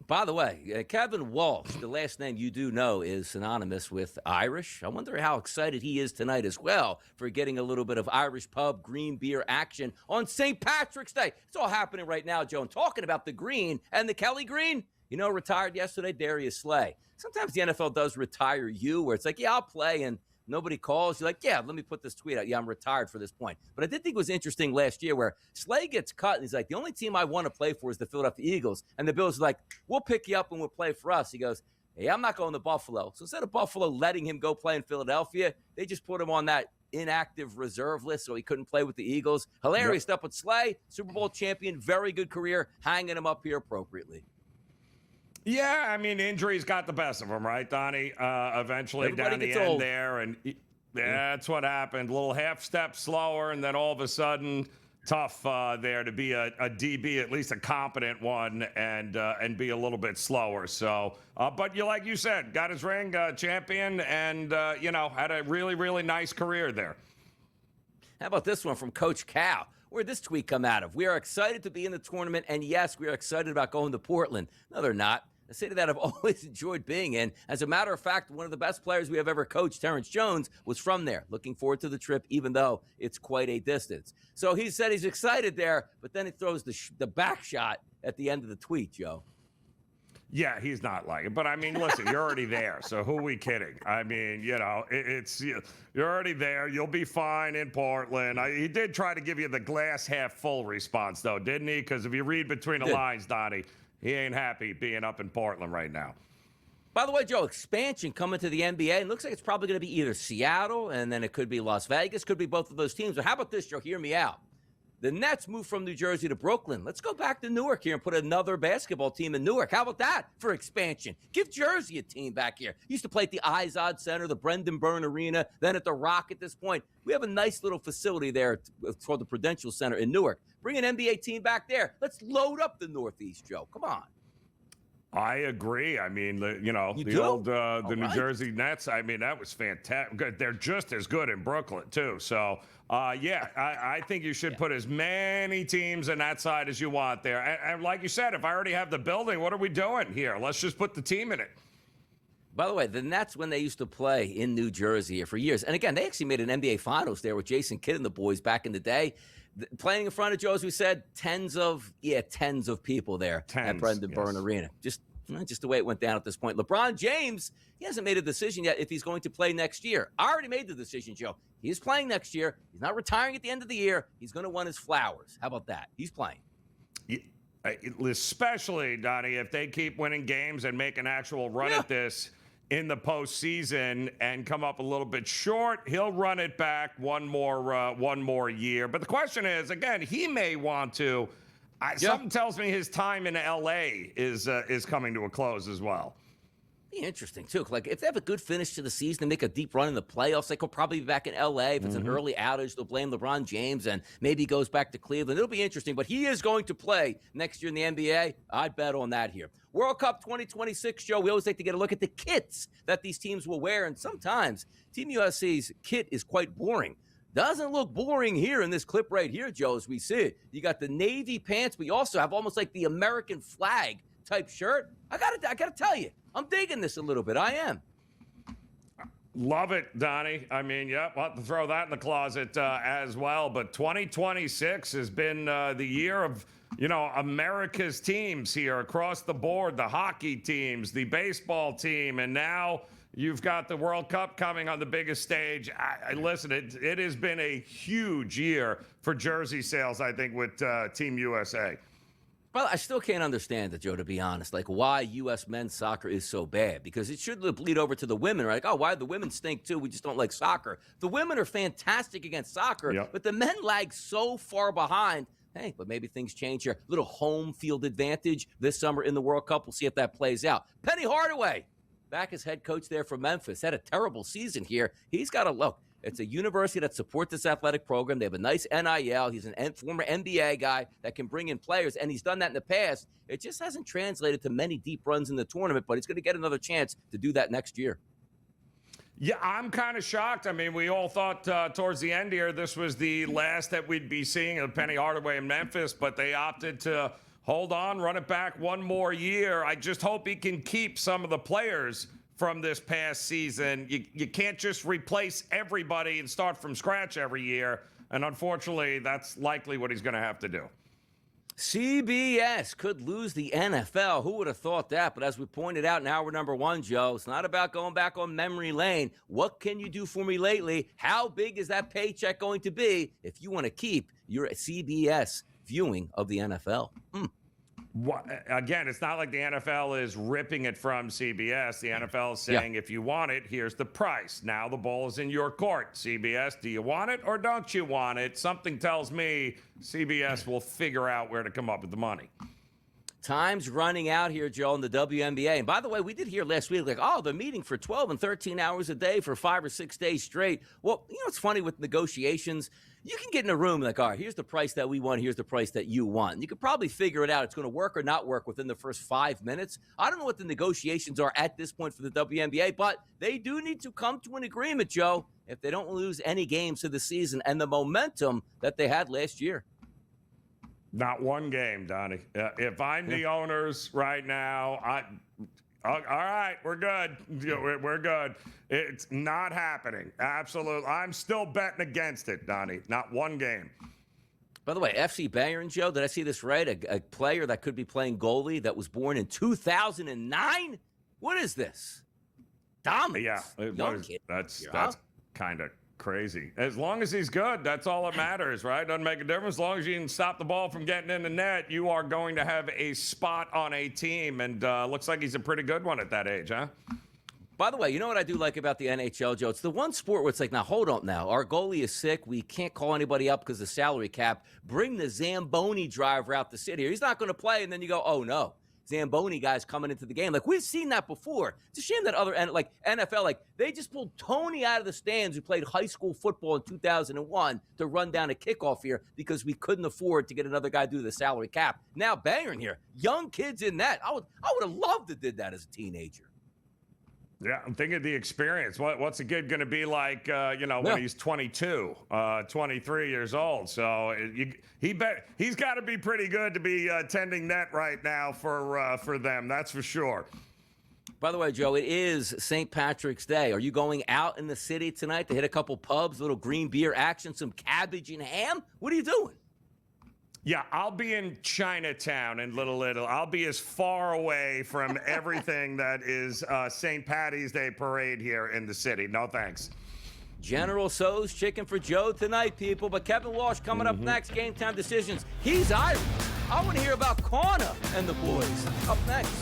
By the way, Kevin Walsh, the last name you do know is synonymous with Irish. I wonder how excited he is tonight as well for getting a little bit of Irish pub green beer action on St. Patrick's Day. It's all happening right now, Joe. And talking about the green and the Kelly Green, retired yesterday, Darius Slay. Sometimes the NFL does retire you where it's like, yeah, I'll play, and nobody calls. You're like, yeah, let me put this tweet out. Yeah, I'm retired for this point. But I did think it was interesting last year where Slay gets cut, and he's like, the only team I want to play for is the Philadelphia Eagles. And the Bills are like, we'll pick you up and we'll play for us. He goes, hey, I'm not going to Buffalo. So instead of Buffalo letting him go play in Philadelphia, they just put him on that inactive reserve list, so he couldn't play with the Eagles. Hilarious stuff with Slay, Super Bowl champion, very good career, hanging him up here appropriately. Yeah, I mean, injuries got the best of him, right, Donnie? Eventually Everybody down the gets end old. there, and that's what happened. A little half step slower, and then all of a sudden, tough there to be a DB, at least a competent one, and be a little bit slower. So, but like you said, got his ring, champion, and had a really, really nice career there. How about this one from Coach Cal? Where'd this tweet come out of? We are excited to be in the tournament, and yes, we are excited about going to Portland. No, they're not. A city that I've always enjoyed being in. As a matter of fact, one of the best players we have ever coached, Terrence Jones, was from there. Looking forward to the trip, even though it's quite a distance. So he said he's excited there, but then he throws the back shot at the end of the tweet, Joe. Yeah, he's not like it. But, I mean, listen, you're already there. So who are we kidding? I mean, you're already there. You'll be fine in Portland. He did try to give you the glass half full response, though, didn't he? Because if you read between the lines, Donnie, he ain't happy being up in Portland right now. By the way, Joe, expansion coming to the NBA. It looks like it's probably going to be either Seattle and then it could be Las Vegas. Could be both of those teams. But how about this, Joe? Hear me out. The Nets moved from New Jersey to Brooklyn. Let's go back to Newark here and put another basketball team in Newark. How about that for expansion? Give Jersey a team back here. Used to play at the Izod Center, the Brendan Byrne Arena, then at the Rock at this point. We have a nice little facility there called the Prudential Center in Newark. Bring an NBA team back there. Let's load up the Northeast, Joe. Come on. I agree. I mean, the New Jersey Nets, I mean, that was fantastic. They're just as good in Brooklyn, too. So, I think you should put as many teams in that side as you want there. And like you said, if I already have the building, what are we doing here? Let's just put the team in it. By the way, the Nets, when they used to play in New Jersey for years, and again, they actually made an NBA Finals there with Jason Kidd and the boys back in the day. Playing in front of Joe, as we said, tens of people there at Brendan Byrne Arena. Just the way it went down at this point. LeBron James, he hasn't made a decision yet if he's going to play next year. I already made the decision, Joe. He is playing next year. He's not retiring at the end of the year. He's going to want his flowers. How about that? He's playing. Especially, Donnie, if they keep winning games and make an actual run at this in the postseason and come up a little bit short, he'll run it back one more year. But the question is, again, he may want to. Something tells me his time in LA is coming to a close as well. Be interesting too. Like if they have a good finish to the season and make a deep run in the playoffs, like he'll probably be back in LA. If it's an early outage, they'll blame LeBron James and maybe he goes back to Cleveland. It'll be interesting, but he is going to play next year in the NBA. I'd bet on that here. World Cup 2026, Joe. We always like to get a look at the kits that these teams will wear, and sometimes Team USA's kit is quite boring. Doesn't look boring here in this clip right here, Joe, as we see it. You got the navy pants. We also have almost like the American flag type shirt. I gotta tell you, I'm digging this a little bit. I am. Love it, Donnie. I mean, we'll have to throw that in the closet as well. But 2026 has been the year of, America's teams here across the board, the hockey teams, the baseball team, and now you've got the World Cup coming on the biggest stage. Listen, it has been a huge year for jersey sales, I think, with Team USA. Well, I still can't understand it, Joe, to be honest, like why U.S. men's soccer is so bad, because it should bleed over to the women, right? Like, oh, why the women stink too? We just don't like soccer. The women are fantastic against soccer, but the men lag so far behind. Hey, but maybe things change here. Little home field advantage this summer in the World Cup. We'll see if that plays out. Penny Hardaway, back as head coach there for Memphis, had a terrible season here. He's got to look. It's a university that supports this athletic program. They have a nice NIL. He's an former NBA guy that can bring in players, and he's done that in the past. It just hasn't translated to many deep runs in the tournament, but he's going to get another chance to do that next year. Yeah, I'm kind of shocked. I mean, we all thought towards the end here this was the last that we'd be seeing of Penny Hardaway in Memphis, but they opted to hold on, run it back one more year. I just hope he can keep some of the players from this past season. You can't just replace everybody and start from scratch every year, and unfortunately, that's likely what he's going to have to do. CBS could lose the NFL. Who would have thought that? But as we pointed out in hour number one, Joe, it's not about going back on memory lane. What can you do for me lately? How big is that paycheck going to be if you want to keep your CBS viewing of the NFL? Again, it's not like the NFL is ripping it from CBS. The NFL is saying, if you want it, here's the price. Now the ball is in your court. CBS, do you want it or don't you want it? Something tells me CBS will figure out where to come up with the money. Time's running out here, Joe, in the WNBA. And by the way, we did hear last week, they're meeting for 12 and 13 hours a day for 5 or 6 days straight. Well, it's funny with negotiations. You can get in a room all right, here's the price that we want, here's the price that you want. And you could probably figure it out. It's going to work or not work within the first 5 minutes. I don't know what the negotiations are at this point for the WNBA, but they do need to come to an agreement, Joe, if they don't lose any games to the season and the momentum that they had last year. Not one game, Donnie. If I'm the owners right now, all right, we're good. We're good. It's not happening. Absolutely. I'm still betting against it, Donnie. Not one game. By the way, FC Bayern, Joe, did I see this right? A player that could be playing goalie that was born in 2009? What is this? Dominance. Yeah, that's kind of crazy. As long as he's good, that's all that matters, right? Doesn't make a difference. As long as you can stop the ball from getting in the net, you are going to have a spot on a team, and looks like he's a pretty good one at that age, huh? By the way, you know what I do like about the NHL, Joe? It's the one sport where it's now, hold on now. Our goalie is sick. We can't call anybody up because of the salary cap. Bring the Zamboni driver out to sit here. He's not going to play, and then you go, oh, no. Zamboni guys coming into the game. We've seen that before. It's a shame that other, NFL, they just pulled Tony out of the stands who played high school football in 2001 to run down a kickoff here because we couldn't afford to get another guy due to the salary cap. Now Bayern here, young kids in that. I would have loved to did that as a teenager. Yeah, I'm thinking of the experience. What's a kid going to be like, when he's 22, 23 years old? So he's got to be pretty good to be tending net right now for them. That's for sure. By the way, Joe, it is St. Patrick's Day. Are you going out in the city tonight to hit a couple pubs, a little green beer action, some cabbage and ham? What are you doing? Yeah, I'll be in Chinatown in Little. I'll be as far away from everything that is St. Patty's Day parade here in the city. No thanks. General So's chicken for Joe tonight, people. But Kevin Walsh coming up next, Game Time Decisions. He's Irish. I want to hear about Corner and the boys. Up next.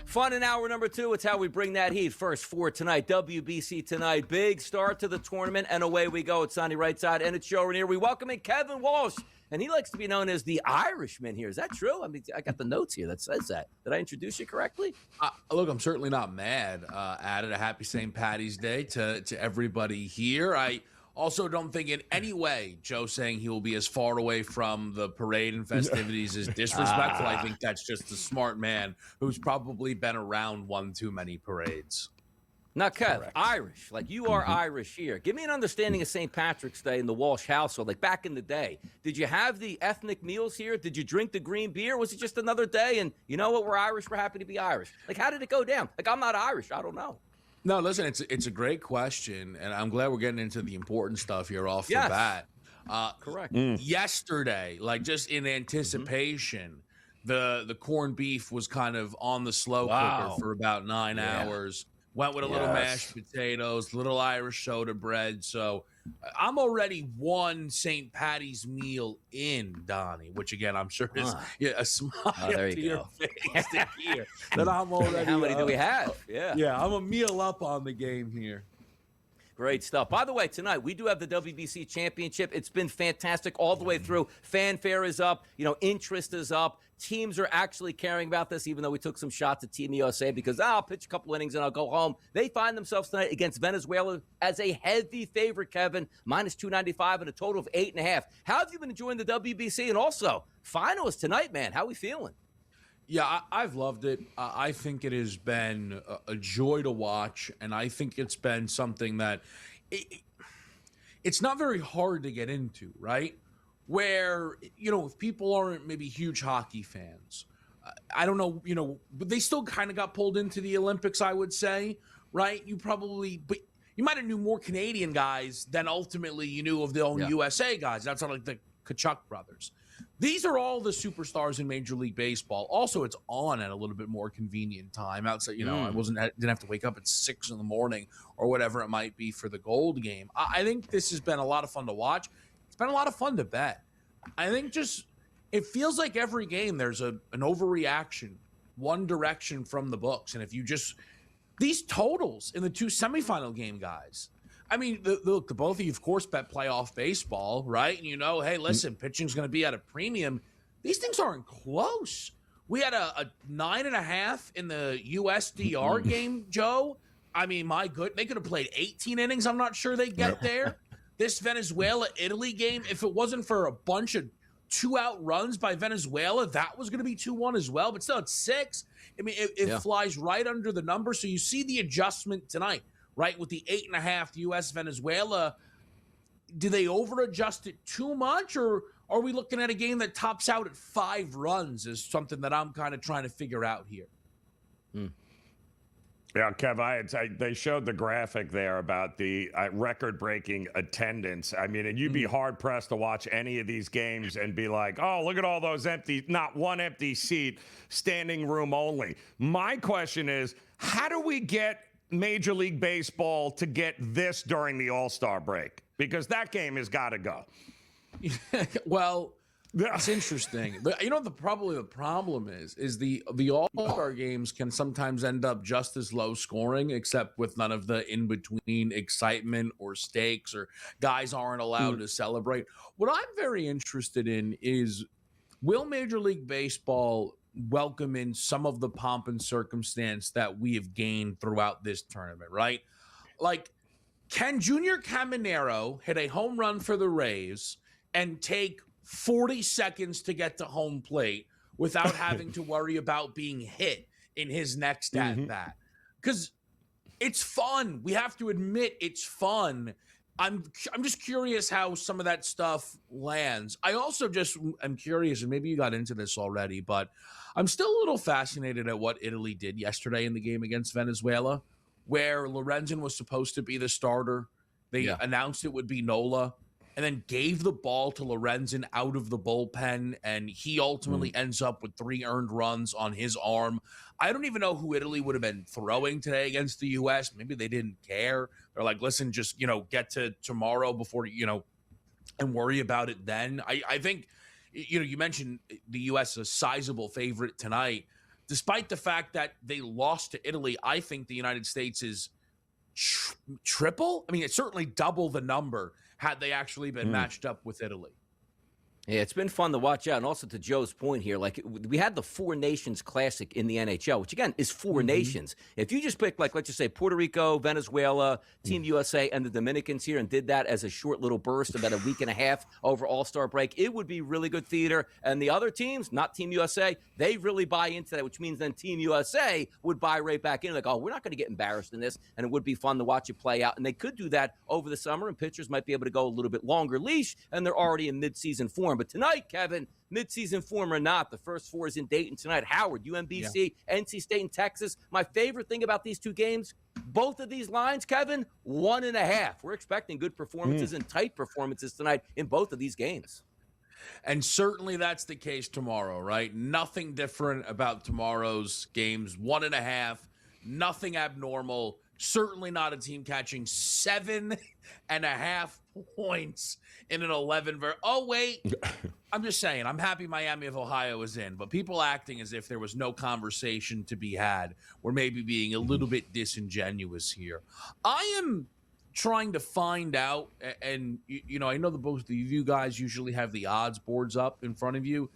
Fun in hour number 2. It's how we bring that heat. First for tonight, WBC tonight. Big start to the tournament, and away we go. It's Sonny Rightside, and it's Joe Ranier. We welcome in Kevin Walsh, and he likes to be known as the Irishman here. Is that true? I mean, I got the notes here that says that. Did I introduce you correctly? Look, I'm certainly not mad at it. A happy St. Paddy's Day to everybody here. I also don't think in any way Joe saying he will be as far away from the parade and festivities is disrespectful. I think that's just a smart man who's probably been around one too many parades. Now, Kev, Irish, like you are Irish here. Give me an understanding of St. Patrick's Day in the Walsh household, like back in the day. Did you have the ethnic meals here? Did you drink the green beer? Was it just another day? And you know what? We're Irish. We're happy to be Irish. Like, how did it go down? Like, I'm not Irish. I don't know. No, listen, it's a great question, and I'm glad we're getting into the important stuff here off the bat. Correct. Yesterday, like just in anticipation, the corned beef was kind of on the slow cooker for about 9 hours. Went with a little mashed potatoes, little Irish soda bread. So I'm already one St. Patty's meal in, Donnie, which again, I'm sure is a smile to your face to hear that I'm already. How many do we have? Yeah, I'm a meal up on the game here. Great stuff. By the way, tonight we do have the WBC Championship. It's been fantastic all the way through. Fanfare is up. Interest is up. Teams are actually caring about this, even though we took some shots at Team USA because I'll pitch a couple innings and I'll go home. They find themselves tonight against Venezuela as a heavy favorite, Kevin, minus 295 and a total of 8.5. How have you been enjoying the WBC? And also, finals tonight, man. How are we feeling? Yeah, I've loved it. I think it has been a joy to watch, and I think it's been something that it's not very hard to get into, right? Where, if people aren't maybe huge hockey fans, I don't know, but they still kind of got pulled into the Olympics, I would say, right? But you might have knew more Canadian guys than ultimately you knew of the own USA guys. That's not like the Kachuk brothers. These are all the superstars in Major League Baseball. Also, it's on at a little bit more convenient time. Outside, I didn't have to wake up at 6 a.m. or whatever it might be for the gold game. I think this has been a lot of fun to watch. It's been a lot of fun to bet. I think it feels like every game there's an overreaction, one direction from the books. And if you these totals in the 2 semifinal game guys, I mean, the both of you, of course, bet playoff baseball, right? And hey, listen, pitching's going to be at a premium. These things aren't close. We had a 9.5 in the USDR game, Joe. I mean, my good, they could have played 18 innings. I'm not sure they get there. This Venezuela-Italy game, if it wasn't for a bunch of 2-out runs by Venezuela, that was going to be 2-1 as well. But still, it's 6. I mean, it flies right under the number. So you see the adjustment tonight. Right, with the 8.5 U.S.-Venezuela, do they over-adjust it too much, or are we looking at a game that tops out at 5 runs is something that I'm kind of trying to figure out here? Yeah, Kev, they showed the graphic there about the record-breaking attendance. I mean, and you'd be hard-pressed to watch any of these games and be like, oh, look at all those empty, not one empty seat, standing room only. My question is, how do we get Major League Baseball to get this during the All-Star break? Because that game has got to go. Well, it's interesting. But probably the problem is the All-Star games can sometimes end up just as low scoring, except with none of the in-between excitement or stakes, or guys aren't allowed to celebrate. What I'm very interested in is, will Major League Baseball welcome in some of the pomp and circumstance that we have gained throughout this tournament, right? Like, can Junior Caminero hit a home run for the Rays and take 40 seconds to get to home plate without having to worry about being hit in his next at-bat? Because it's fun. We have to admit it's fun. I'm just curious how some of that stuff lands. I also I'm curious, and maybe you got into this already, but I'm still a little fascinated at what Italy did yesterday in the game against Venezuela, where Lorenzen was supposed to be the starter. They announced it would be Nola, and then gave the ball to Lorenzen out of the bullpen, and he ultimately ends up with 3 earned runs on his arm. I don't even know who Italy would have been throwing today against the U.S. Maybe they didn't care. They're like, listen, just, get to tomorrow before, and worry about it then. I think, you mentioned the U.S. a sizable favorite tonight. despite the fact that they lost to Italy, I think the United States is triple. I mean, it's certainly double the number had they actually been matched up with Italy. Yeah, it's been fun to watch out. And also to Joe's point here, like we had the Four Nations Classic in the NHL, which again is 4 nations. If you just pick, like, let's just say Puerto Rico, Venezuela, Team USA, and the Dominicans here and did that as a short little burst, about a week and a half over All-Star break, it would be really good theater. And the other teams, not Team USA, they really buy into that, which means then Team USA would buy right back in. Like, oh, we're not going to get embarrassed in this. And it would be fun to watch it play out. And they could do that over the summer, and pitchers might be able to go a little bit longer leash, and they're already in midseason form. But tonight, Kevin, midseason form or not, the first 4 is in Dayton tonight. Howard, UMBC, NC State, and Texas. My favorite thing about these 2 games, both of these lines, Kevin, 1.5. We're expecting good performances and tight performances tonight in both of these games. And certainly that's the case tomorrow, right? Nothing different about tomorrow's games. 1.5, nothing abnormal. Certainly not a team catching 7.5 points in an 11. Oh, wait. I'm just saying, I'm happy Miami of Ohio is in, but people acting as if there was no conversation to be had. We're maybe being a little bit disingenuous here. I am trying to find out, and I know that both of you guys usually have the odds boards up in front of you.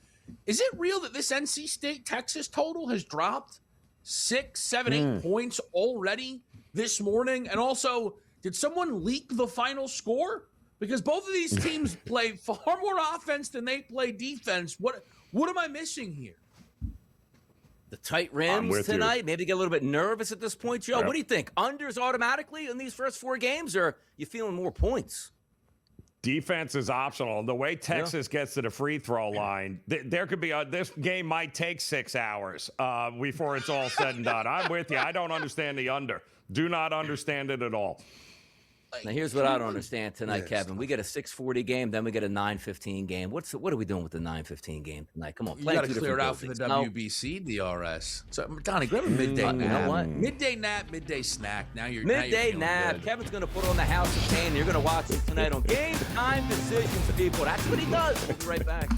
Is it real that this NC State Texas total has dropped 6, 7, 8 points already this morning? And also, did someone leak the final score? Because both of these teams play far more offense than they play defense. What am I missing here? The tight rims tonight, maybe get a little bit nervous at this point, Joe. Yep. What do you think? Unders automatically in these first 4 games, or you feeling more points? Defense is optional. The way Texas gets to the free throw line, there could be this game might take 6 hours before it's all said and done. I'm with you. I don't understand the under. Do not understand it at all. Now, here's what I don't understand tonight, Kevin. We get a 6:40 game, then we get a 9:15 game. What are we doing with the 9:15 game tonight? Come on, you got to clear it out for the WBC DRS. So, Donnie, grab a midday nap. You know what? Midday nap, midday snack. Now you're midday nap. Good. Kevin's going to put on the House of Pain. You're going to watch it tonight on Game Time Decisions, people. That's what he does. We'll be right back.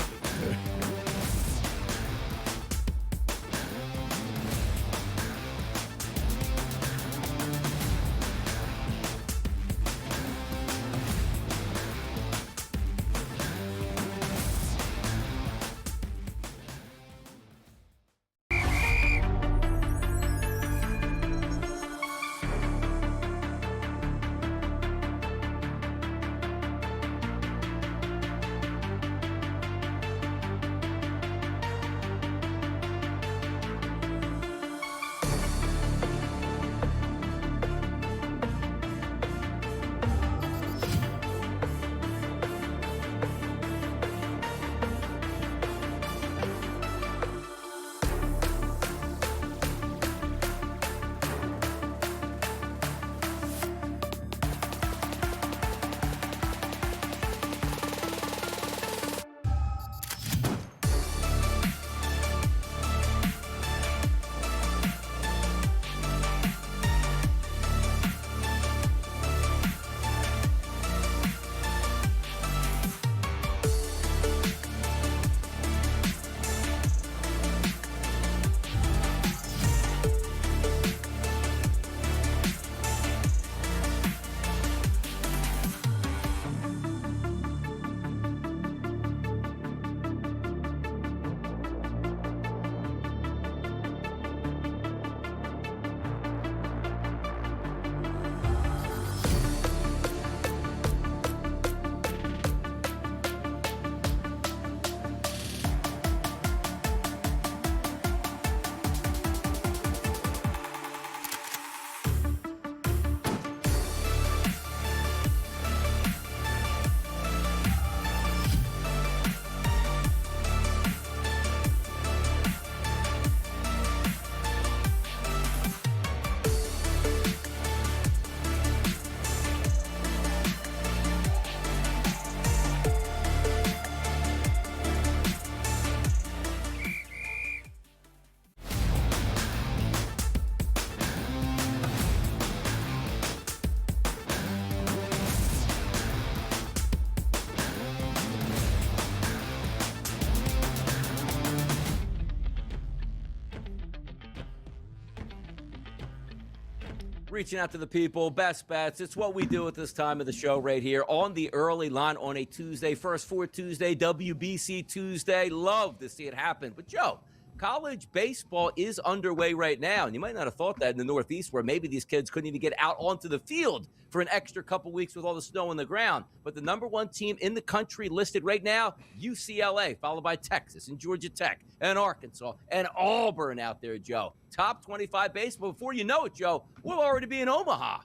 reaching out to the people, best bets. It's what we do at this time of the show right here on the early line on a Tuesday. First for Tuesday, WBC Tuesday. Love to see it happen. But, Joe, college baseball is underway right now, and you might not have thought that in the Northeast where maybe these kids couldn't even get out onto the field for an extra couple weeks with all the snow on the ground. But the number one team in the country listed right now, UCLA, followed by Texas and Georgia Tech and Arkansas and Auburn out there, Joe. Top 25 baseball. Before you know it, Joe, we'll already be in Omaha.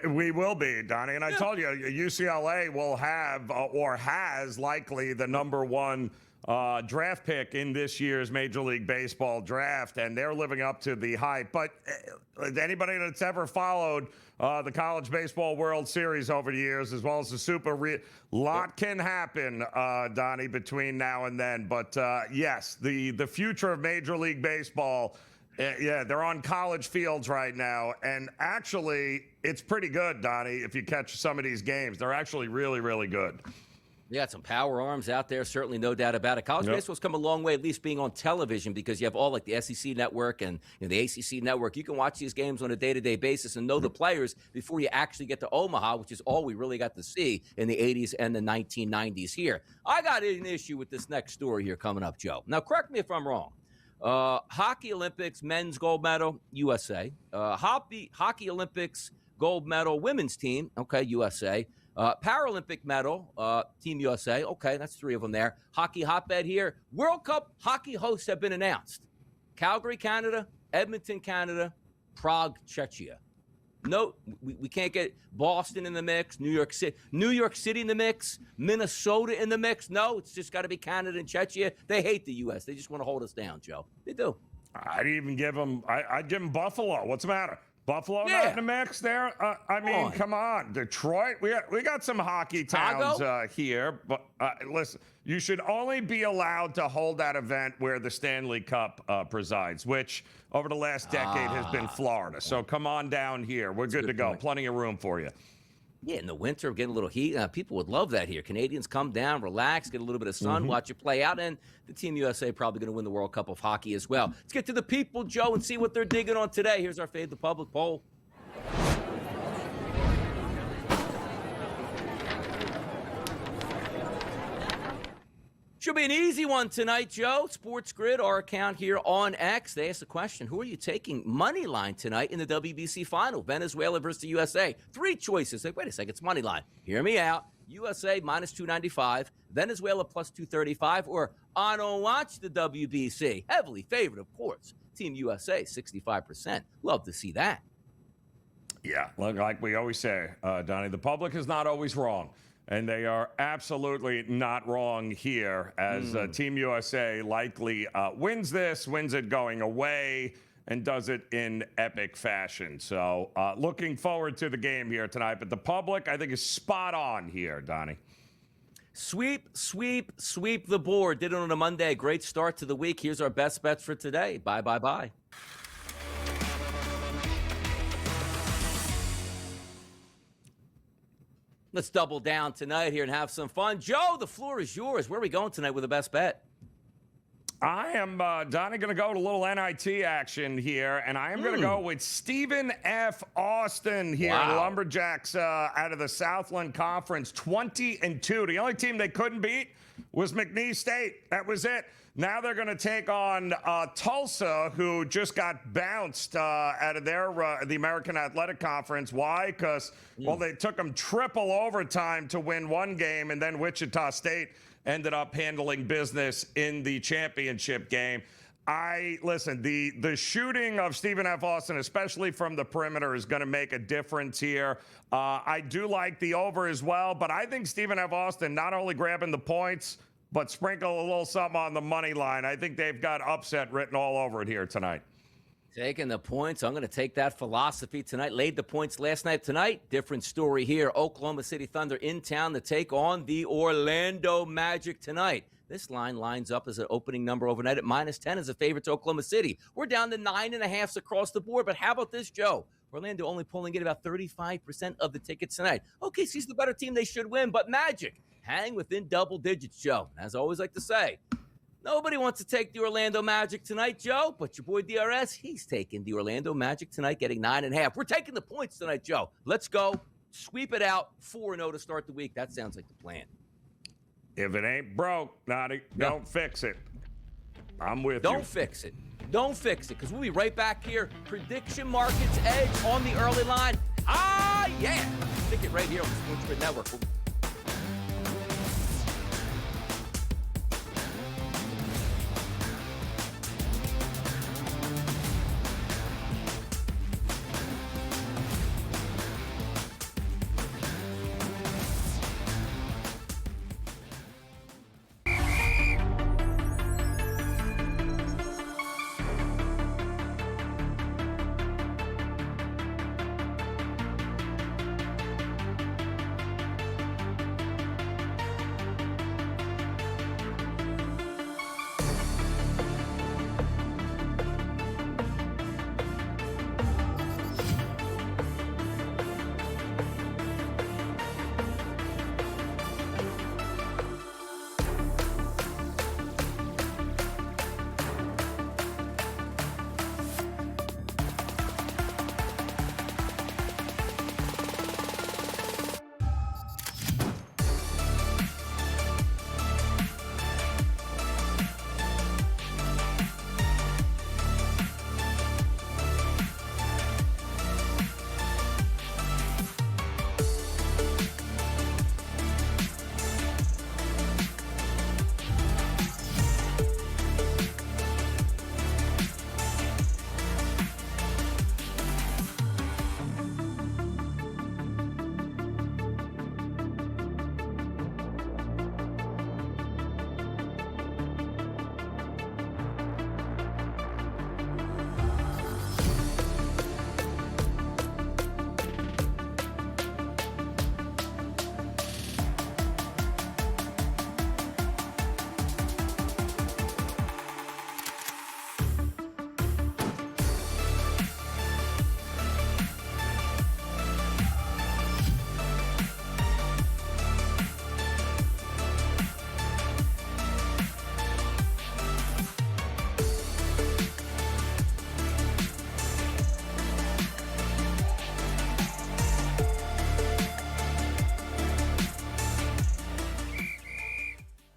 We will be, Donnie. And I told you, UCLA will have or has likely the number one draft pick in this year's Major League Baseball draft, and they're living up to the hype. But anybody that's ever followed the College Baseball World Series over the years, as well as the Super, lot can happen, Donnie, between now and then. But yes, the future of Major League Baseball, they're on college fields right now, and actually, it's pretty good, Donnie. If you catch some of these games, they're actually really, really good. They got some power arms out there, certainly, no doubt about it. College baseball's come a long way, at least being on television, because you have all like the SEC network and the ACC network. You can watch these games on a day-to-day basis and know the players before you actually get to Omaha, which is all we really got to see in the 80s and the 1990s here. I got an issue with this next story here coming up, Joe. Now, correct me if I'm wrong. Hockey Olympics, men's gold medal, USA. Hockey Olympics, gold medal, women's team, okay, USA. Paralympic medal, Team USA. Okay, that's 3 of them there. Hockey hotbed here. World Cup hockey hosts have been announced. Calgary, Canada. Edmonton, Canada. Prague, Czechia. No, we can't get Boston in the mix. New York City in the mix. Minnesota in the mix. No, it's just got to be Canada and Czechia. They hate the U.S. They just want to hold us down, Joe. They do. I'd even give them. I'd give them Buffalo. What's the matter? Buffalo not in the mix there? I mean, come on. Detroit, we got some hockey towns here. But listen, you should only be allowed to hold that event where the Stanley Cup presides, which over the last decade has been Florida. So come on down here. We're good to go. Plenty of room for you. Yeah, in the winter, getting a little heat. People would love that here. Canadians come down, relax, get a little bit of sun, watch it play out, and the Team USA probably going to win the World Cup of Hockey as well. Let's get to the people, Joe, and see what they're digging on today. Here's our Fade the Public poll. Should be an easy one tonight, Joe. SportsGrid, our account here on X. They asked the question, who are you taking money line tonight in the WBC Final? Venezuela versus the USA. 3 choices. Like, wait a second, it's money line. Hear me out. USA minus 295, Venezuela plus 235, or I don't watch the WBC. Heavily favored, of course. Team USA, 65%. Love to see that. Yeah, like we always say, Donnie, the public is not always wrong. And they are absolutely not wrong here, as Team USA likely wins it going away, and does it in epic fashion. So looking forward to the game here tonight. But the public, I think, is spot on here, Donnie. Sweep, sweep, sweep the board. Did it on a Monday. Great start to the week. Here's our best bets for today. Bye, bye, bye. Let's double down tonight here and have some fun. Joe, the floor is yours. Where are we going tonight with the best bet? I am, Donnie, going to go to a little NIT action here, and I am going to go with Stephen F. Austin here. Wow. The Lumberjacks out of the Southland Conference, 20-2. The only team they couldn't beat was McNeese State. That was it. Now they're going to take on Tulsa, who just got bounced out of their the American Athletic Conference. Why? Because, well, they took them triple overtime to win one game, and then Wichita State ended up handling business in the championship game. Listen, the shooting of Stephen F. Austin, especially from the perimeter, is going to make a difference here. I do like the over as well, but I think Stephen F. Austin not only grabbing the points, but sprinkle a little something on the money line. I think they've got upset written all over it here tonight. Taking the points. I'm going to take that philosophy tonight. Laid the points last night. Tonight, different story here. Oklahoma City Thunder in town to take on the Orlando Magic tonight. This line lines up as an opening number overnight at -10 as a favorite to Oklahoma City. We're down to 9.5s across the board. But how about this, Joe? Orlando only pulling in about 35% of the tickets tonight. OKC's the better team. They should win. But Magic hang within double digits, Joe. As I always like to say, Nobody wants to take the Orlando Magic tonight, Joe, but your boy DRS, he's taking the Orlando Magic tonight, getting 9.5. We're taking the points tonight, Joe. Let's go. Sweep it out. 4-0 to start the week. That sounds like the plan. If it ain't broke, don't fix it. I'm with you. Don't fix it. Don't fix it, because we'll be right back here. Prediction Markets Edge on the early line. Yeah. Stick it right here on the SportsGrid Network.